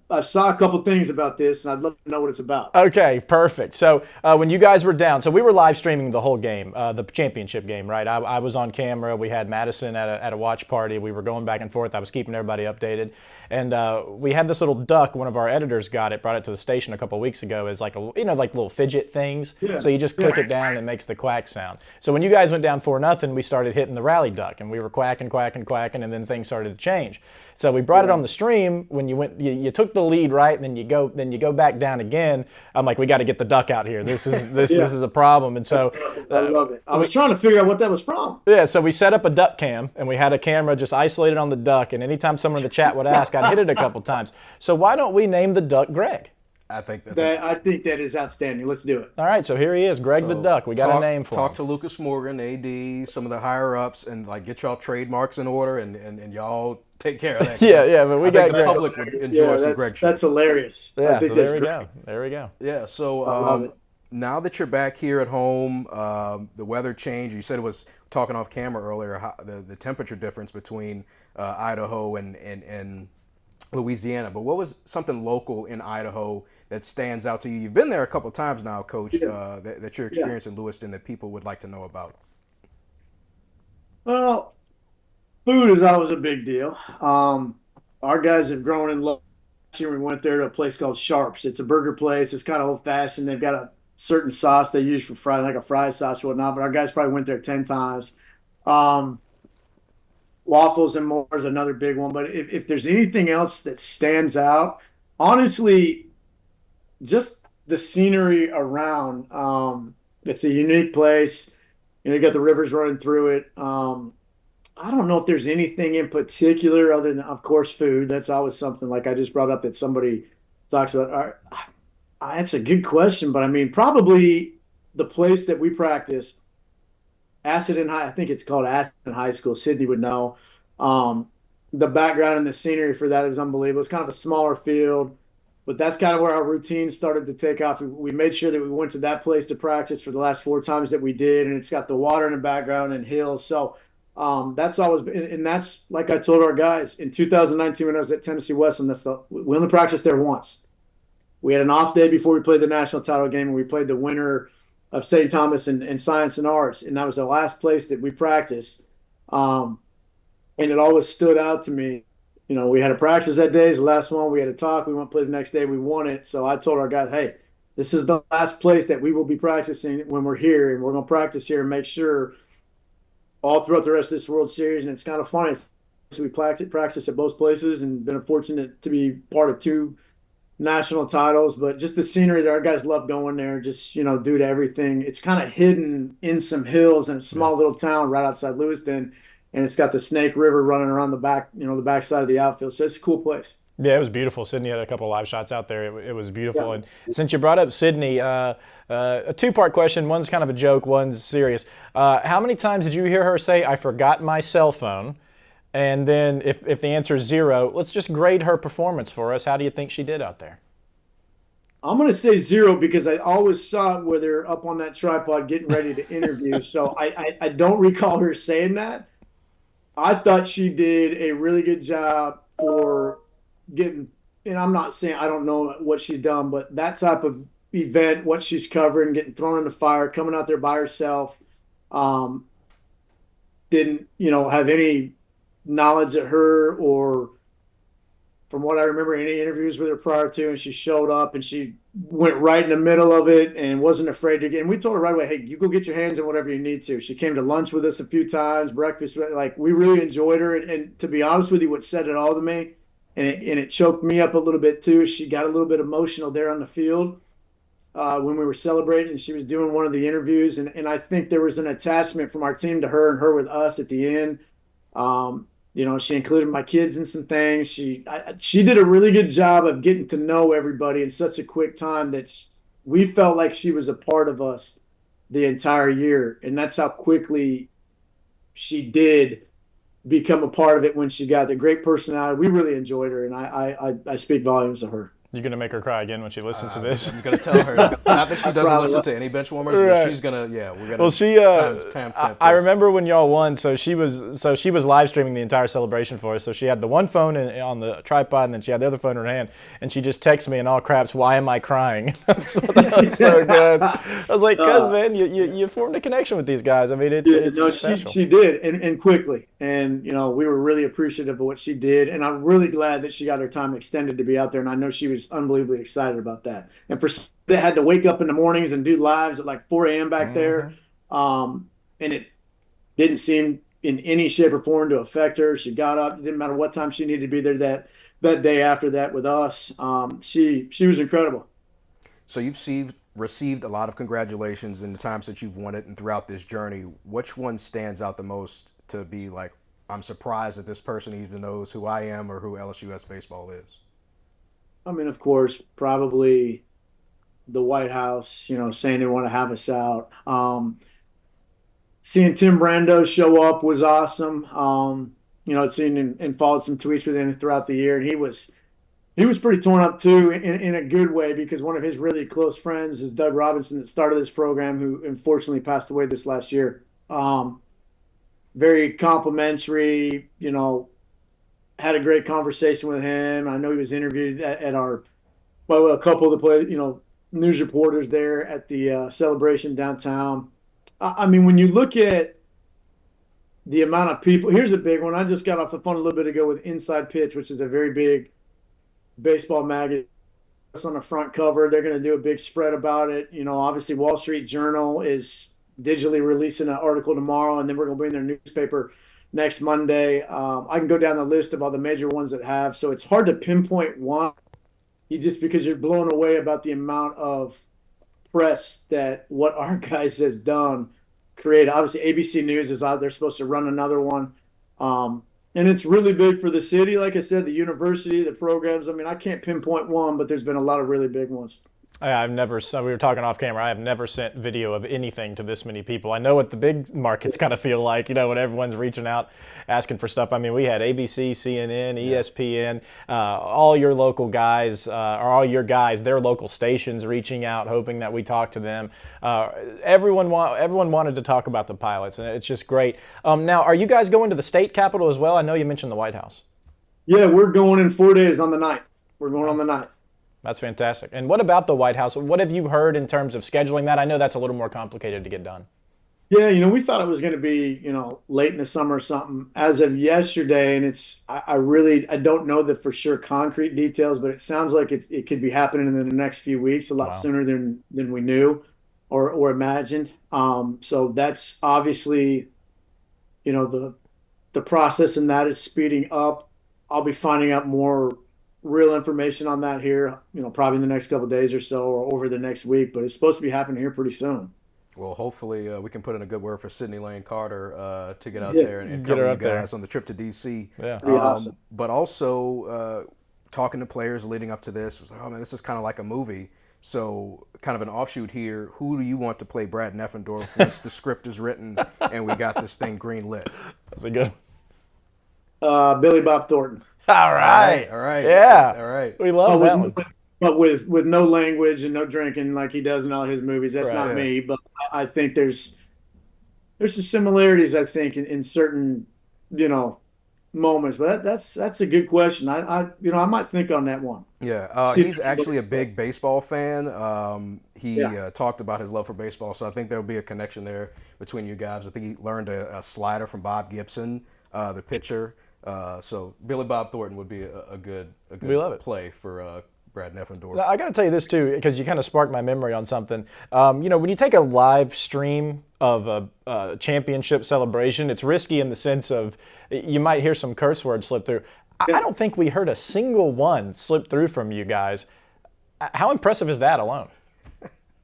I saw a couple things about this, and I'd love to know what it's about. Okay, perfect. So when you guys were down, so we were live streaming the whole game, the championship game, right? I was on camera. We had Madison at a watch party. We were going back and forth. I was keeping everybody updated. And we had this little duck. One of our editors brought it to the station a couple of weeks ago as like like little fidget things. Yeah. So you just click it down and it makes the quack sound. So when you guys went down 4-0, we started hitting the rally duck, and we were quacking, and then things started to change. So we brought it on the stream. When you took the lead, right, and then you go back down again. I'm like, we got to get the duck out here. This is a problem. And so awesome. I love it. I was trying to figure out what that was from. Yeah, so we set up a duck cam, and we had a camera just isolated on the duck. And anytime someone in the chat would ask, I'd hit it a couple times. So why don't we name the duck Greg? I think that is outstanding. Let's do it. All right, so here he is, Greg the Duck. We got a name for him. Talk to Lucas Morgan, AD, some of the higher ups, and get y'all trademarks in order, and y'all take care of that. yeah, but we got the public would enjoy some Greg shirts. That's hilarious. Yeah, so there we go. There we go. Yeah, so now that you're back here at home, the weather changed. You said it was talking off camera earlier. How, the temperature difference between Idaho and Louisiana, but what was something local in Idaho that stands out to you? You've been there a couple of times now, Coach, that your experience in Lewiston that people would like to know about. Well, food is always a big deal. Our guys have grown in love. Last year we went there to a place called Sharps. It's a burger place. It's kind of old-fashioned. They've got a certain sauce they use for fries, like a fry sauce or whatnot, but our guys probably went there 10 times. Waffles and more is another big one. But if there's anything else that stands out, honestly, just the scenery around. It's a unique place. You got the rivers running through it. I don't know if there's anything in particular other than, of course, food. That's always something like I just brought up that somebody talks about. That's a good question, but probably the place that we practice, Aston High, I think it's called Aston High School. Sydney would know. The background and the scenery for that is unbelievable. It's kind of a smaller field, but that's kind of where our routine started to take off. We made sure that we went to that place to practice for the last 4 times that we did, and it's got the water in the background and hills. So that's always been, and that's like I told our guys in 2019 when I was at Tennessee Wesleyan, we only practiced there once. We had an off day before we played the national title game, and we played the winner of St. Thomas and Science and Arts, and that was the last place that we practiced. And it always stood out to me. We had a practice that day. It's the last one. We had a talk. We went to play the next day. We won it. So I told our guys, hey, this is the last place that we will be practicing when we're here, and we're going to practice here and make sure all throughout the rest of this World Series. And it's kind of funny. So we practice at both places and been fortunate to be part of 2 national titles, but just the scenery that our guys love going there, just, due to everything. It's kind of hidden in some hills in a small little town right outside Lewiston, and it's got the Snake River running around the back, the back side of the outfield. So it's a cool place. Yeah, it was beautiful. Sydney had a couple of live shots out there. It was beautiful. Yeah. And since you brought up Sydney, a 2-part question. One's kind of a joke, one's serious. How many times did you hear her say, "I forgot my cell phone"? And then if the answer is 0, let's just grade her performance for us. How do you think she did out there? I'm going to say 0 because I always saw it with her up on that tripod getting ready to interview. So I don't recall her saying that. I thought she did a really good job for getting and I'm not saying I don't know what she's done, but that type of event, what she's covering, getting thrown in the fire, coming out there by herself, didn't, have any knowledge of her or, from what I remember, any interviews with her prior to, and she showed up and she went right in the middle of it and wasn't afraid to get. And we told her right away, hey, you go get your hands in whatever you need to. She came to lunch with us a few times, breakfast. Like, we really enjoyed her. And to be honest with you, what said it all to me, and it choked me up a little bit too. She got a little bit emotional there on the field when we were celebrating, and she was doing one of the interviews. And I think there was an attachment from our team to her and her with us at the end. She included my kids in some things. She did a really good job of getting to know everybody in such a quick time that we felt like she was a part of us the entire year. And that's how quickly she did become a part of it when she got the great personality. We really enjoyed her, and I speak volumes of her. You're going to make her cry again when she listens to this. I'm going to tell her. Not that she doesn't listen to any Benchwarmers, but she's going to, we're going to. Well, I remember when y'all won, so she was live streaming the entire celebration for us. So she had the one phone on the tripod, and then she had the other phone in her hand, and she just texted me in all caps, "Why am I crying?" So that was so good. I was like, "Cuz, man, you formed a connection with these guys. I mean, it's special." She did, and quickly. And, we were really appreciative of what she did. And I'm really glad that she got her time extended to be out there. And I know she was unbelievably excited about that. And for they had to wake up in the mornings and do lives at like 4 a.m. back there. And it didn't seem in any shape or form to affect her. She got up. It didn't matter what time she needed to be there that day after that with us. She was incredible. So you've received a lot of congratulations in the times that you've won it and throughout this journey. Which one stands out the most to be like, I'm surprised that this person even knows who I am or who LSUS baseball is? I mean, of course, probably the White House, saying they want to have us out. Seeing Tim Brando show up was awesome. I'd seen and followed some tweets with him throughout the year, and he was pretty torn up too, in a good way, because one of his really close friends is Doug Robinson, that started this program, who unfortunately passed away this last year. Very complimentary, had a great conversation with him. I know he was interviewed at a couple of the news reporters there at the celebration downtown. I mean, when you look at the amount of people, here's a big one. I just got off the phone a little bit ago with Inside Pitch, which is a very big baseball magazine. It's on the front cover. They're going to do a big spread about it. Obviously Wall Street Journal is digitally releasing an article tomorrow, and then we're going to be in their newspaper next Monday. I can go down the list of all the major ones that have. So it's hard to pinpoint one, because you're blown away about the amount of press that what our guys has done created. Obviously, ABC News is out. They're supposed to run another one. And it's really big for the city. Like I said, the university, the programs. I mean, I can't pinpoint one, but there's been a lot of really big ones. We were talking off camera, I have never sent video of anything to this many people. I know what the big markets kind of feel like, when everyone's reaching out, asking for stuff. I mean, we had ABC, CNN, ESPN, all your local guys, or all your guys, their local stations reaching out, hoping that we talk to them. Everyone wanted to talk about the pilots, and it's just great. Now, are you guys going to the state capitol as well? I know you mentioned the White House. Yeah, we're going in 4 days on the 9th. We're going on the 9th. That's fantastic. And what about the White House? What have you heard in terms of scheduling that? I know that's a little more complicated to get done. Yeah, we thought it was going to be, late in the summer or something. As of yesterday, and I don't know the for sure concrete details, but it sounds like it could be happening in the next few weeks, a lot sooner than we knew or imagined. So that's obviously, the process in that is speeding up. I'll be finding out more real information on that here, probably in the next couple of days or so, or over the next week, but it's supposed to be happening here pretty soon. Well, hopefully we can put in a good word for Sydney Lane Carter to get out there and cover you guys on the trip to DC. Yeah, awesome. But also talking to players leading up to this, was like, oh man, this is kind of like a movie. So kind of an offshoot here. Who do you want to play Brad Neffendorf once the script is written and we got this thing green lit? That's a good. Billy Bob Thornton. All right. Yeah. All right. We love that one. But with no language and no drinking like he does in all his movies. That's not me. But I think there's some similarities, I think, in certain, moments, but that's a good question. I might think on that one. Yeah, he's actually a big baseball fan. He talked about his love for baseball, so I think there'll be a connection there between you guys. I think he learned a slider from Bob Gibson, the pitcher. So Billy Bob Thornton would be a good play for Brad Neffendorf. Now, I got to tell you this too, because you kind of sparked my memory on something. When you take a live stream of a championship celebration, it's risky in the sense of you might hear some curse words slip through. I don't think we heard a single one slip through from you guys. How impressive is that alone?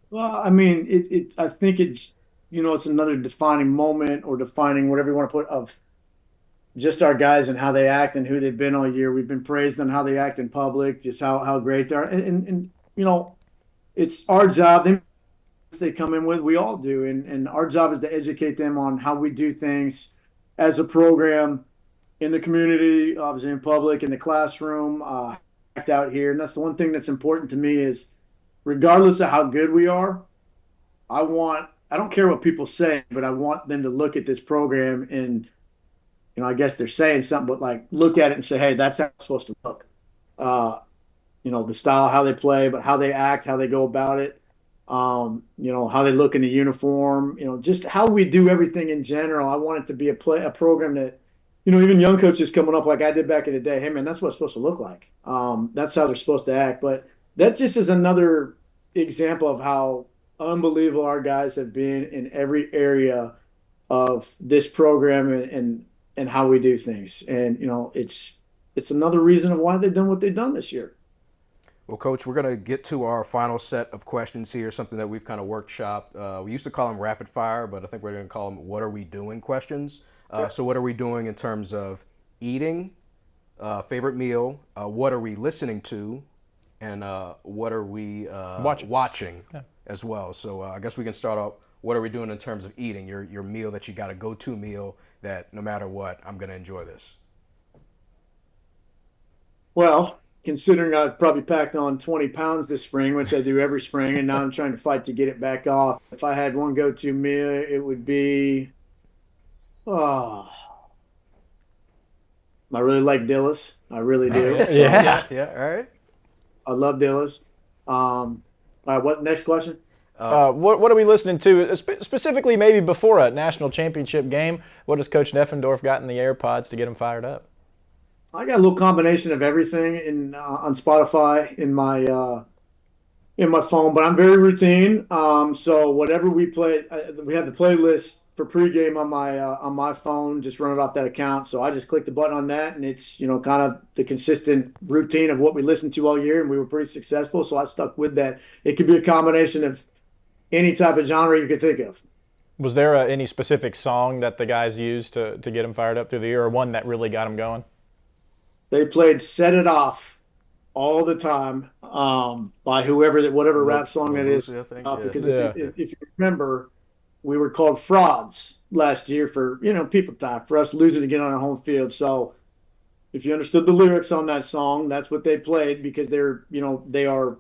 Well, I mean, I think it's another defining moment or defining whatever you want to put of just our guys and how they act and who they've been all year. We've been praised on how they act in public, just how great they are. And it's our job. They come in with, we all do. And our job is to educate them on how we do things as a program in the community, obviously in public, in the classroom, act out here. And that's the one thing that's important to me is regardless of how good we are, I don't care what people say, but I want them to look at this program and, I guess they're saying something, but like look at it and say, hey, that's how it's supposed to look. The style, how they play, but how they act, how they go about it, how they look in the uniform, just how we do everything in general. I want it to be a program that, even young coaches coming up like I did back in the day, hey, man, that's what it's supposed to look like. That's how they're supposed to act. But that just is another example of how unbelievable our guys have been in every area of this program and how we do things. And, it's another reason of why they've done what they've done this year. Well, Coach, we're going to get to our final set of questions here, something that we've kind of workshopped. We used to call them rapid fire, but I think we're going to call them what are we doing questions. So what are we doing in terms of eating, favorite meal, what are we listening to, and what are we watching as well. So I guess we can start off, what are we doing in terms of eating, your meal that you got a go-to meal that no matter what, I'm going to enjoy this? Well, considering I've probably packed on 20 pounds this spring, which I do every spring, and now I'm trying to fight to get it back off. If I had one go-to meal, it would be, I really like Dillis. I really do. Yeah. All right. I love Dillis. All right, what next question? What are we listening to? Specifically, maybe before a national championship game, what has Coach Neffendorf got in the AirPods to get him fired up? I got a little combination of everything on Spotify in my phone, but I'm very routine. So whatever we play, we have the playlist for pregame on my phone. Just run it off that account. So I just click the button on that, and it's kind of the consistent routine of what we listened to all year, and we were pretty successful. So I stuck with that. It could be a combination of any type of genre you could think of. Was there any specific song that the guys used to get them fired up through the year, or one that really got them going? They played "Set It Off" all the time by whatever rap song that is. Because if you remember, we were called frauds last year for people thought for us losing to get on our home field. So if you understood the lyrics on that song, that's what they played because they are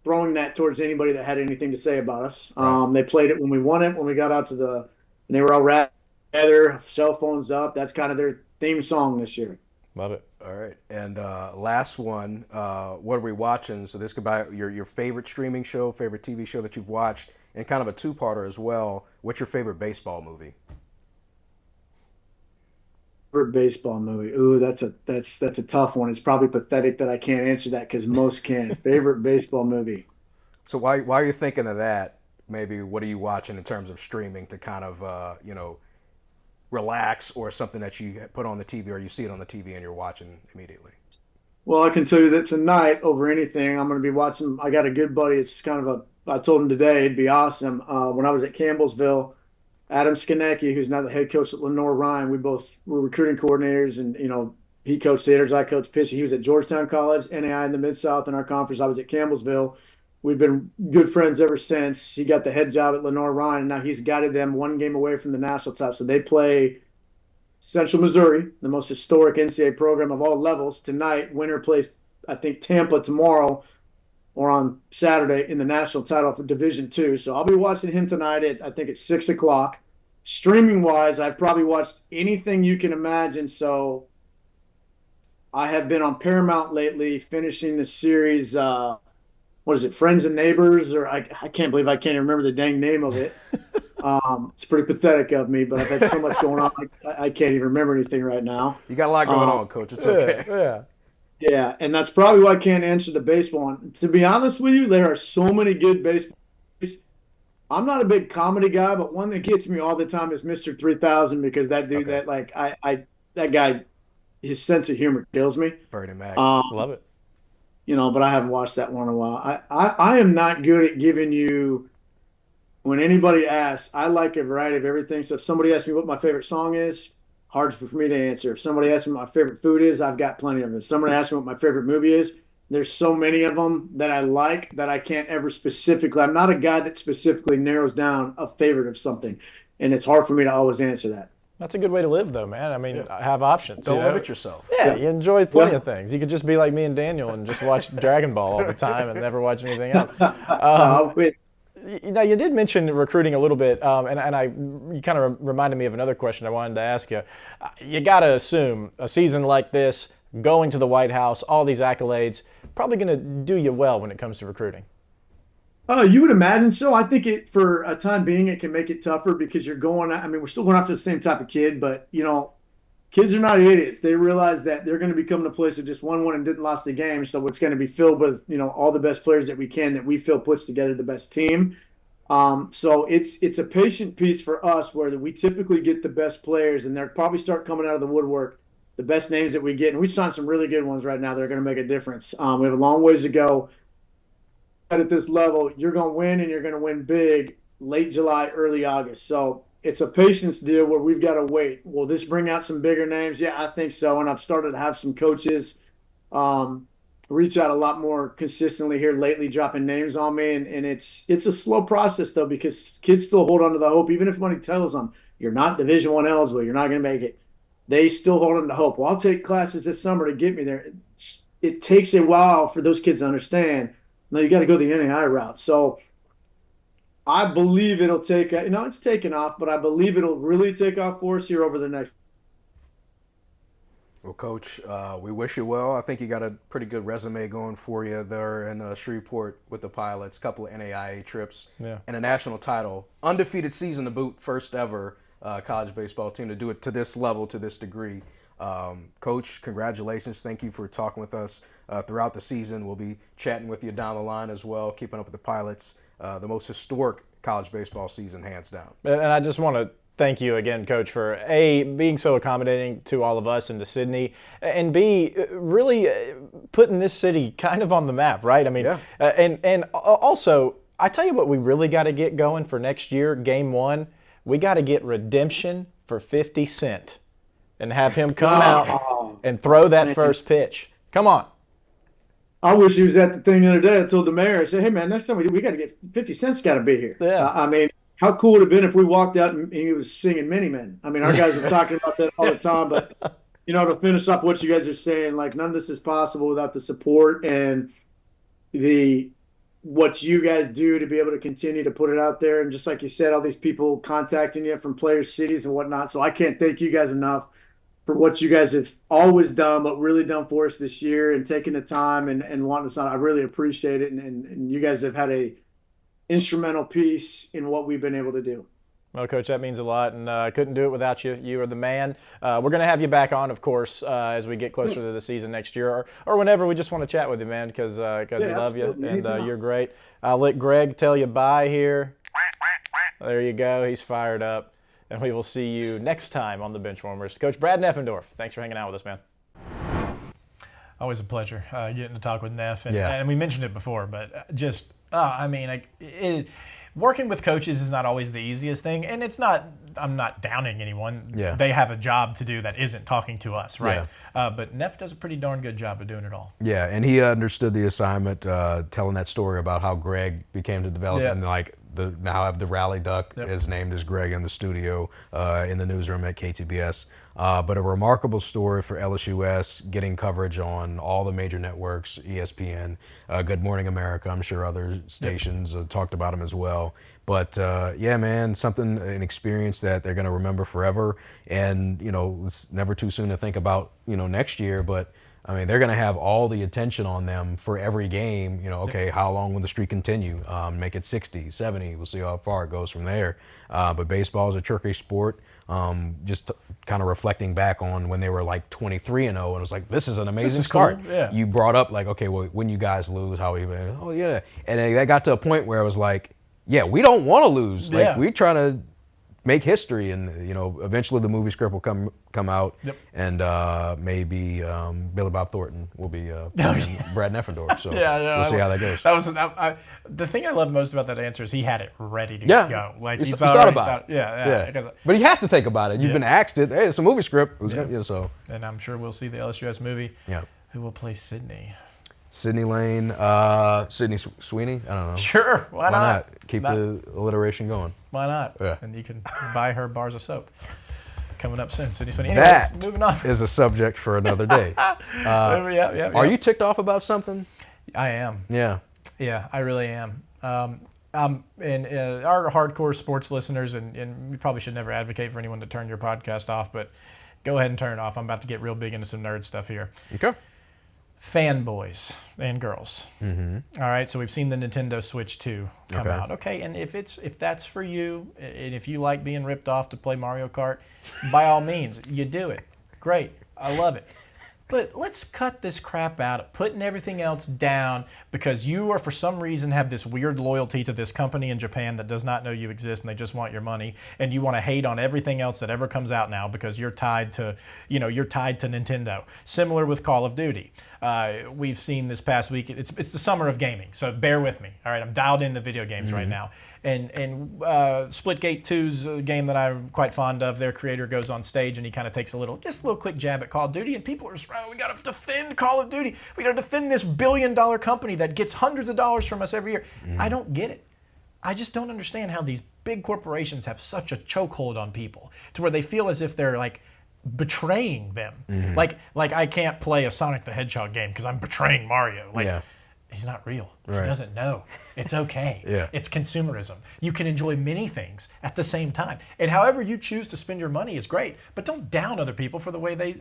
throwing that towards anybody that had anything to say about us. Right. They played it when we won it, when we got out to and they were all wrapped together, cell phones up. That's kind of their theme song this year. Love it. All right. And last one, what are we watching? So this could be your favorite streaming show, favorite TV show that you've watched, and kind of a two-parter as well. What's your favorite baseball movie? Favorite baseball movie? Ooh, that's a tough one. It's probably pathetic that I can't answer that because most can. Favorite baseball movie? So while you're thinking of that, maybe what are you watching in terms of streaming to kind of, relax, or something that you put on the TV or you see it on the TV and you're watching immediately? Well, I can tell you that tonight, over anything, I'm going to be watching. I got a good buddy. It's kind of I told him today it'd be awesome. When I was at Campbellsville, Adam Skonecki, who's now the head coach at Lenore Ryan, we both were recruiting coordinators, and he coached hitters, I coached pitching. He was at Georgetown College, NAIA in the Mid-South in our conference. I was at Campbellsville. We've been good friends ever since. He got the head job at Lenore Ryan, and now he's guided them one game away from the national title. So they play Central Missouri, the most historic NCAA program of all levels. Tonight, winner plays, I think, Tampa tomorrow or on Saturday in the national title for Division II. So I'll be watching him tonight I think it's 6 o'clock. streaming wise, I've probably watched anything you can imagine. So I have been on Paramount lately, finishing the series. What is it, Friends and Neighbors? Or I can't believe I can't remember the dang name of it. It's pretty pathetic of me, but I've had so much going on, I can't even remember anything right now. You got a lot going on, Coach. It's okay. Yeah, and that's probably why I can't answer the baseball one. To be honest with you, there are so many good baseball. I'm not a big comedy guy, but one that gets me all the time is Mr. 3000, because that dude, that guy, his sense of humor kills me. Bernie Mac. Love it. But I haven't watched that one in a while. I am not good at giving you, when anybody asks, I like a variety of everything. So if somebody asks me what my favorite song is, hard for me to answer. If somebody asks me what my favorite food is, I've got plenty of it. If somebody asks me what my favorite movie is, there's so many of them that I like that I can't ever specifically. I'm not a guy that specifically narrows down a favorite of something, and it's hard for me to always answer that. That's a good way to live, though, man. I mean, have options. Don't limit yourself. Yeah, you enjoy plenty of things. You could just be like me and Daniel and just watch Dragon Ball all the time and never watch anything else. Now, you did mention recruiting a little bit, you kind of reminded me of another question I wanted to ask you. You got to assume a season like this, going to the White House, all these accolades, probably going to do you well when it comes to recruiting. You would imagine so. I think for a time being, it can make it tougher because you're going. I mean, we're still going after the same type of kid, but kids are not idiots. They realize that they're going to be coming to a place that just won one and didn't lost the game. So it's going to be filled with all the best players that we can, that we feel puts together the best team. So it's a patient piece for us where we typically get the best players, and they'll probably start coming out of the woodwork. The best names that we get, and we signed some really good ones right now that are going to make a difference. We have a long ways to go. At this level, you're going to win, and you're going to win big late July, early August. So it's a patience deal where we've got to wait. Will this bring out some bigger names? Yeah, I think so. And I've started to have some coaches reach out a lot more consistently here lately, dropping names on me. And it's a slow process, though, because kids still hold on to the hope. Even if somebody tells them you're not Division I eligible, you're not going to make it, they still hold on to hope. Well, I'll take classes this summer to get me there. It takes a while for those kids to understand. No, you got to go the NAIA route. So I believe it'll take, it's taken off, but I believe it'll really take off for us here over the next. Well, Coach, we wish you well. I think you got a pretty good resume going for you there in Shreveport with the Pilots, a couple of NAIA trips, and a national title. Undefeated season to boot, first ever college baseball team to do it to this level, to this degree. Coach, congratulations. Thank you for talking with us throughout the season. We'll be chatting with you down the line as well, keeping up with the Pilots. The most historic college baseball season, hands down. And I just want to thank you again, Coach, for A, being so accommodating to all of us and to Sydney, and B, really putting this city kind of on the map, right? I mean, and also, I tell you what we really got to get going for next year, Game 1, we got to get redemption for 50 Cent and have him come out and throw that first pitch. Come on. I wish he was at the thing the other day. I told the mayor, I said, hey, man, next time we got to get 50 Cent's got to be here. Yeah. I mean, how cool would it have been if we walked out and he was singing Mini Men? I mean, our guys are talking about that all the time. But, to finish up what you guys are saying, like, none of this is possible without the support and what you guys do to be able to continue to put it out there. And just like you said, all these people contacting you from players' cities and whatnot. So I can't thank you guys enough for what you guys have always done, but really done for us this year, and taking the time and wanting us on. I really appreciate it. And you guys have had a instrumental piece in what we've been able to do. Well, Coach, that means a lot, and I couldn't do it without you. You are the man. We're going to have you back on, of course, as we get closer to the season next year, or whenever we just want to chat with you, man, because we love you, and you're great. I'll let Greg tell you bye here. There you go. He's fired up. And we will see you next time on the Benchwarmers. Coach Brad Neffendorf, thanks for hanging out with us, man. Always a pleasure getting to talk with Neff. And we mentioned it before, but working with coaches is not always the easiest thing. And it's not, I'm not downing anyone. Yeah. They have a job to do that isn't talking to us, right? Yeah. But Neff does a pretty darn good job of doing it all. Yeah, and he understood the assignment, telling that story about how Greg became to develop and now I have the Rally Duck is named as Greg in the studio in the newsroom at KTBS. But a remarkable story for LSUS, getting coverage on all the major networks, ESPN, Good Morning America. I'm sure other stations talked about him as well. But yeah, man, an experience that they're going to remember forever. And, it's never too soon to think about, next year. But I mean, they're going to have all the attention on them for every game. Okay, how long will the streak continue? Make it 60, 70. We'll see how far it goes from there. But baseball is a tricky sport. Just kind of reflecting back on when they were like 23-0, and it was like, this is an amazing start. Cool. Yeah. You brought up like, okay, well, when you guys lose, how even? Oh yeah, and then that got to a point where I was like, yeah, we don't want to lose. Like we try to make history, and eventually the movie script will come out, and maybe Billy Bob Thornton will be Brad Neffendorf. So we'll see how that goes. That was the thing I loved most about that answer is he had it ready to go. Like he's thought about it. Yeah. But you have to think about it. You've been asked it. Hey, it's a movie script. So. And I'm sure we'll see the LSUS movie. Yeah. Who will play Sydney? Sydney Lane, Sydney Sweeney. I don't know. Sure, why not? Keep the alliteration going. Why not? Yeah. And you can buy her bars of soap. Coming up soon, Sydney Sweeney. That moving on. Is a subject for another day. Are you ticked off about something? I am. Yeah. Yeah, I really am. And our hardcore sports listeners, and we probably should never advocate for anyone to turn your podcast off, but go ahead and turn it off. I'm about to get real big into some nerd stuff here. Okay. Fanboys and girls. Mm-hmm. All right, so we've seen the Nintendo Switch 2 come out. Okay, and if that's for you, and if you like being ripped off to play Mario Kart, by all means, you do it. Great, I love it. But let's cut this crap out of putting everything else down because you are, for some reason, have this weird loyalty to this company in Japan that does not know you exist and they just want your money, and you want to hate on everything else that ever comes out now because you're tied to Nintendo. Similar with Call of Duty. We've seen this past week. It's the summer of gaming, so bear with me. All right, I'm dialed into video games right now. And Splitgate 2's game that I'm quite fond of, their creator goes on stage and he kind of takes a little quick jab at Call of Duty, and people are just, we got to defend Call of Duty. We got to defend this billion-dollar company that gets hundreds of dollars from us every year. I don't get it. I just don't understand how these big corporations have such a chokehold on people to where they feel as if they're like betraying them. Like I can't play a Sonic the Hedgehog game because I'm betraying Mario. He's not real. Right. He doesn't know. It's okay. It's consumerism. You can enjoy many things at the same time. And however you choose to spend your money is great, but don't down other people for the way they...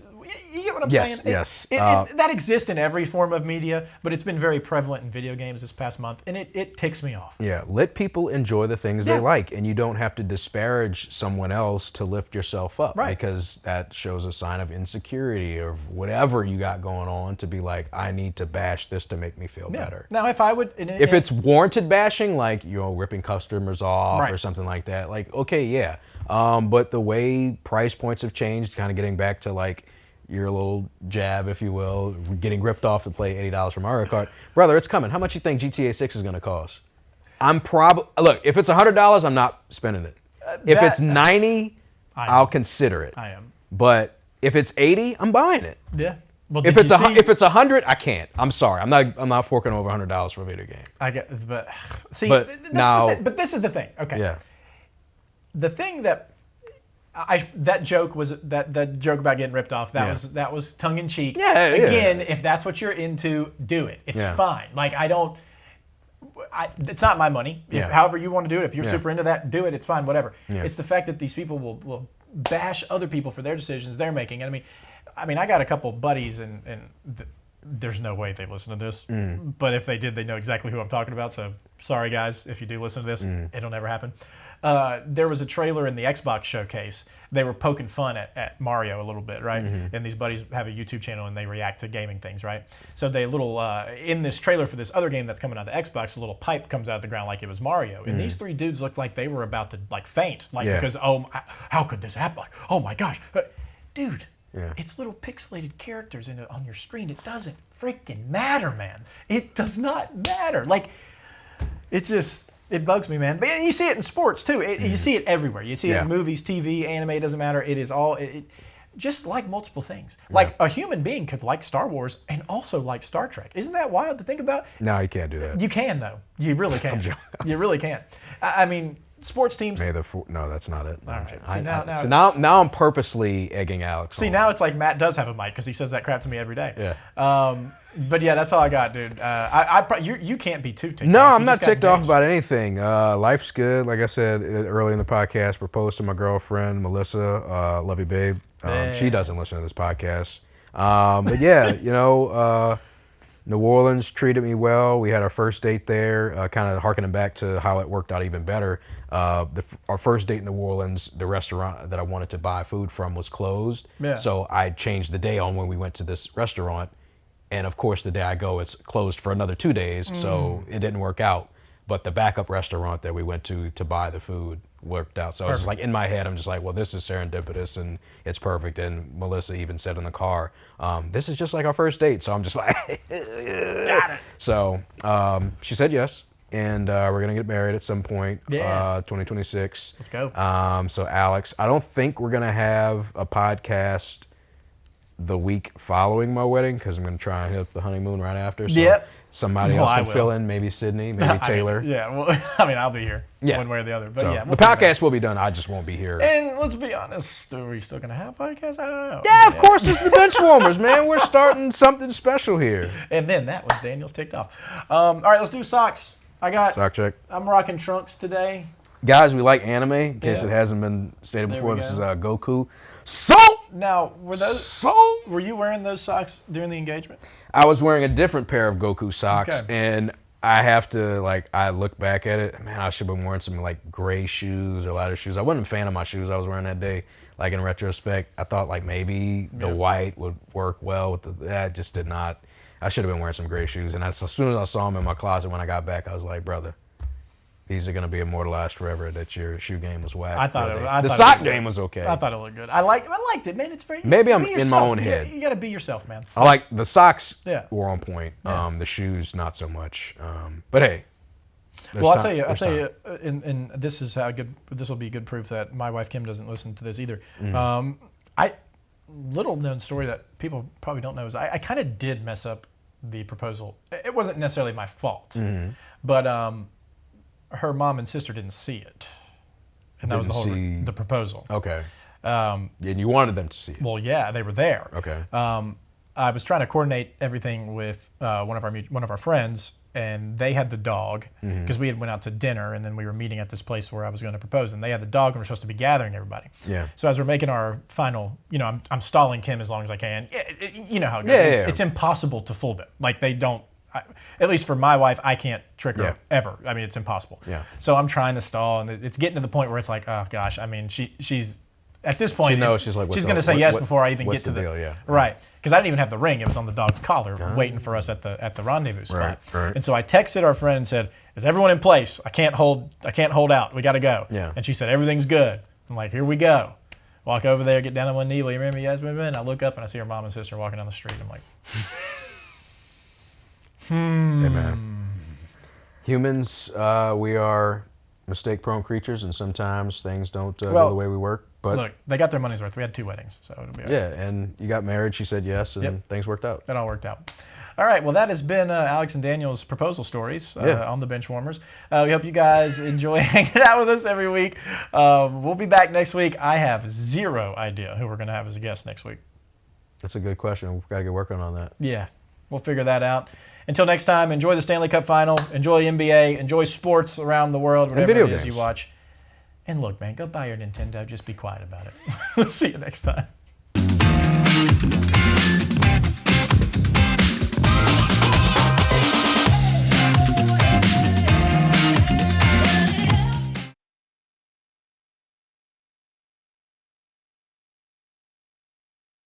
You get what I'm saying? Yes. That exists in every form of media, but it's been very prevalent in video games this past month, and it ticks me off. Yeah, let people enjoy the things they like, and you don't have to disparage someone else to lift yourself up, because that shows a sign of insecurity or whatever you got going on to be like, I need to bash this to make me feel better. Now, if I would... If it's warranted bashing, like, ripping customers off or something like that, like, okay, but the way price points have changed, kind of getting back to, like, your little jab, if you will, getting ripped off to play $80 for Mario Kart. Brother, it's coming. How much you think GTA 6 is going to cost? Look, if it's $100, I'm not spending it. If it's $90, I'll consider it. I am. But if it's $80, I'm buying it. Yeah. Well, if it's $100, I can't. I'm sorry. I'm not forking over $100 for a video game. I get, but see, but this is the thing. Okay. Yeah. The thing that that joke about getting ripped off. That was tongue in cheek. Yeah. Again, if that's what you're into, do it. It's fine. Like it's not my money. However you want to do it. If you're super into that, do it. It's fine. Whatever. Yeah. It's the fact that these people will bash other people for their decisions they're making. And I mean, I got a couple buddies, and there's no way they listen to this. But if they did, they know exactly who I'm talking about. So sorry, guys, if you do listen to this, it'll never happen. There was a trailer in the Xbox showcase. They were poking fun at Mario a little bit, right? And these buddies have a YouTube channel, and they react to gaming things, right? So they in this trailer for this other game that's coming out to Xbox, a little pipe comes out of the ground like it was Mario. And these three dudes looked like they were about to faint, because how could this happen? Like, oh my gosh, dude. Yeah. It's little pixelated characters on your screen. It doesn't freaking matter, man. It does not matter. Like, it bugs me, man. But you see it in sports, too. You see it everywhere. You see it in movies, TV, anime, it doesn't matter. It is all... just like multiple things. Like, a human being could like Star Wars and also like Star Trek. Isn't that wild to think about? No, you can't do that. You can, though. You really can. You really can. I mean... sports teams. No, that's not it. All right. See, now I'm purposely egging Alex. See, now it's like Matt does have a mic because he says that crap to me every day. Yeah. But yeah, that's all I got, dude. You can't be too ticked off. No, I'm not ticked off about anything. Life's good. Like I said early in the podcast, proposed to my girlfriend, Melissa. Love you, babe. She doesn't listen to this podcast. But yeah, New Orleans treated me well. We had our first date there, kind of harkening back to how it worked out even better. Our first date in New Orleans, the restaurant that I wanted to buy food from was closed. Yeah. So I changed the day on when we went to this restaurant. And of course, the day I go, it's closed for another 2 days. So it didn't work out. But the backup restaurant that we went to buy the food worked out. So I was just like, in my head, I'm just like, well, this is serendipitous and it's perfect. And Melissa even said in the car, this is just like our first date. So I'm just like, got it. So she said yes. And we're going to get married at some point, 2026. Let's go. So Alex, I don't think we're going to have a podcast the week following my wedding because I'm going to try and hit up the honeymoon right after. So somebody else can fill in, maybe Sydney, maybe Taylor. I'll be here one way or the other. But the podcast will be done. I just won't be here. And let's be honest, are we still going to have podcasts? I don't know. Yeah, of course. It's the Benchwarmers, man. We're starting something special here. And then that was Daniel's ticked off. All right, let's do socks. Sock check. I'm rocking trunks today. Guys, we like anime. In case it hasn't been stated before, this is Goku. Now, were you wearing those socks during the engagement? I was wearing a different pair of Goku socks, and I have to, I look back at it, man, I should have been wearing some, gray shoes or lighter shoes. I wasn't a fan of my shoes I was wearing that day. In retrospect, I thought, maybe the white would work well with that just did not. I should have been wearing some gray shoes, and as soon as I saw them in my closet when I got back, I was like, brother, these are going to be immortalized forever that your shoe game was whack. The sock game was okay. I thought it looked good. I liked it, man. It's very. Maybe I'm in my own head. You got to be yourself, man. I like the socks were on point. The shoes, not so much. But hey. I'll tell you, and this is how good. This will be good proof that my wife Kim doesn't listen to this either. Little known story that people probably don't know is I kind of did mess up the proposal. It wasn't necessarily my fault, but her mom and sister didn't see it, and that was the proposal. Okay. And you wanted them to see it. Well, yeah, they were there. Okay. I was trying to coordinate everything with one of our friends, and they had the dog because we had went out to dinner, and then we were meeting at this place where I was going to propose, and they had the dog, and we're supposed to be gathering everybody. Yeah. So as we're making our final, I'm stalling Kim as long as I can. You know how it goes. It's impossible to fool them. They don't. At least for my wife, I can't trick her ever. I mean, it's impossible. Yeah. So I'm trying to stall, and it's getting to the point where it's like, oh gosh. I mean, she's at this point. She knows she's like, she's going to say yes before I even get to the deal. Yeah. Right. Because I didn't even have the ring; it was on the dog's collar, waiting for us at the rendezvous spot. Right. And so I texted our friend and said, "Is everyone in place? I can't hold out. We got to go." Yeah. And she said, "Everything's good." I'm like, "Here we go." Walk over there, get down on one knee. Will you remember Yasmin? And I look up and I see her mom and sister walking down the street. I'm like. Hey man, humans, we are mistake-prone creatures, and sometimes things don't go the way we work. But look, they got their money's worth. We had 2 weddings, so it'll be all right. Yeah, and you got married. She said yes, and things worked out. That all worked out. All right, well, that has been Alex and Daniel's proposal stories on the Benchwarmers. We hope you guys enjoy hanging out with us every week. We'll be back next week. I have zero idea who we're going to have as a guest next week. That's a good question. We've got to get working on that. Yeah, we'll figure that out. Until next time, enjoy the Stanley Cup Final, enjoy NBA, enjoy sports around the world, whatever it is you watch. And look, man, go buy your Nintendo. Just be quiet about it. We'll see you next time.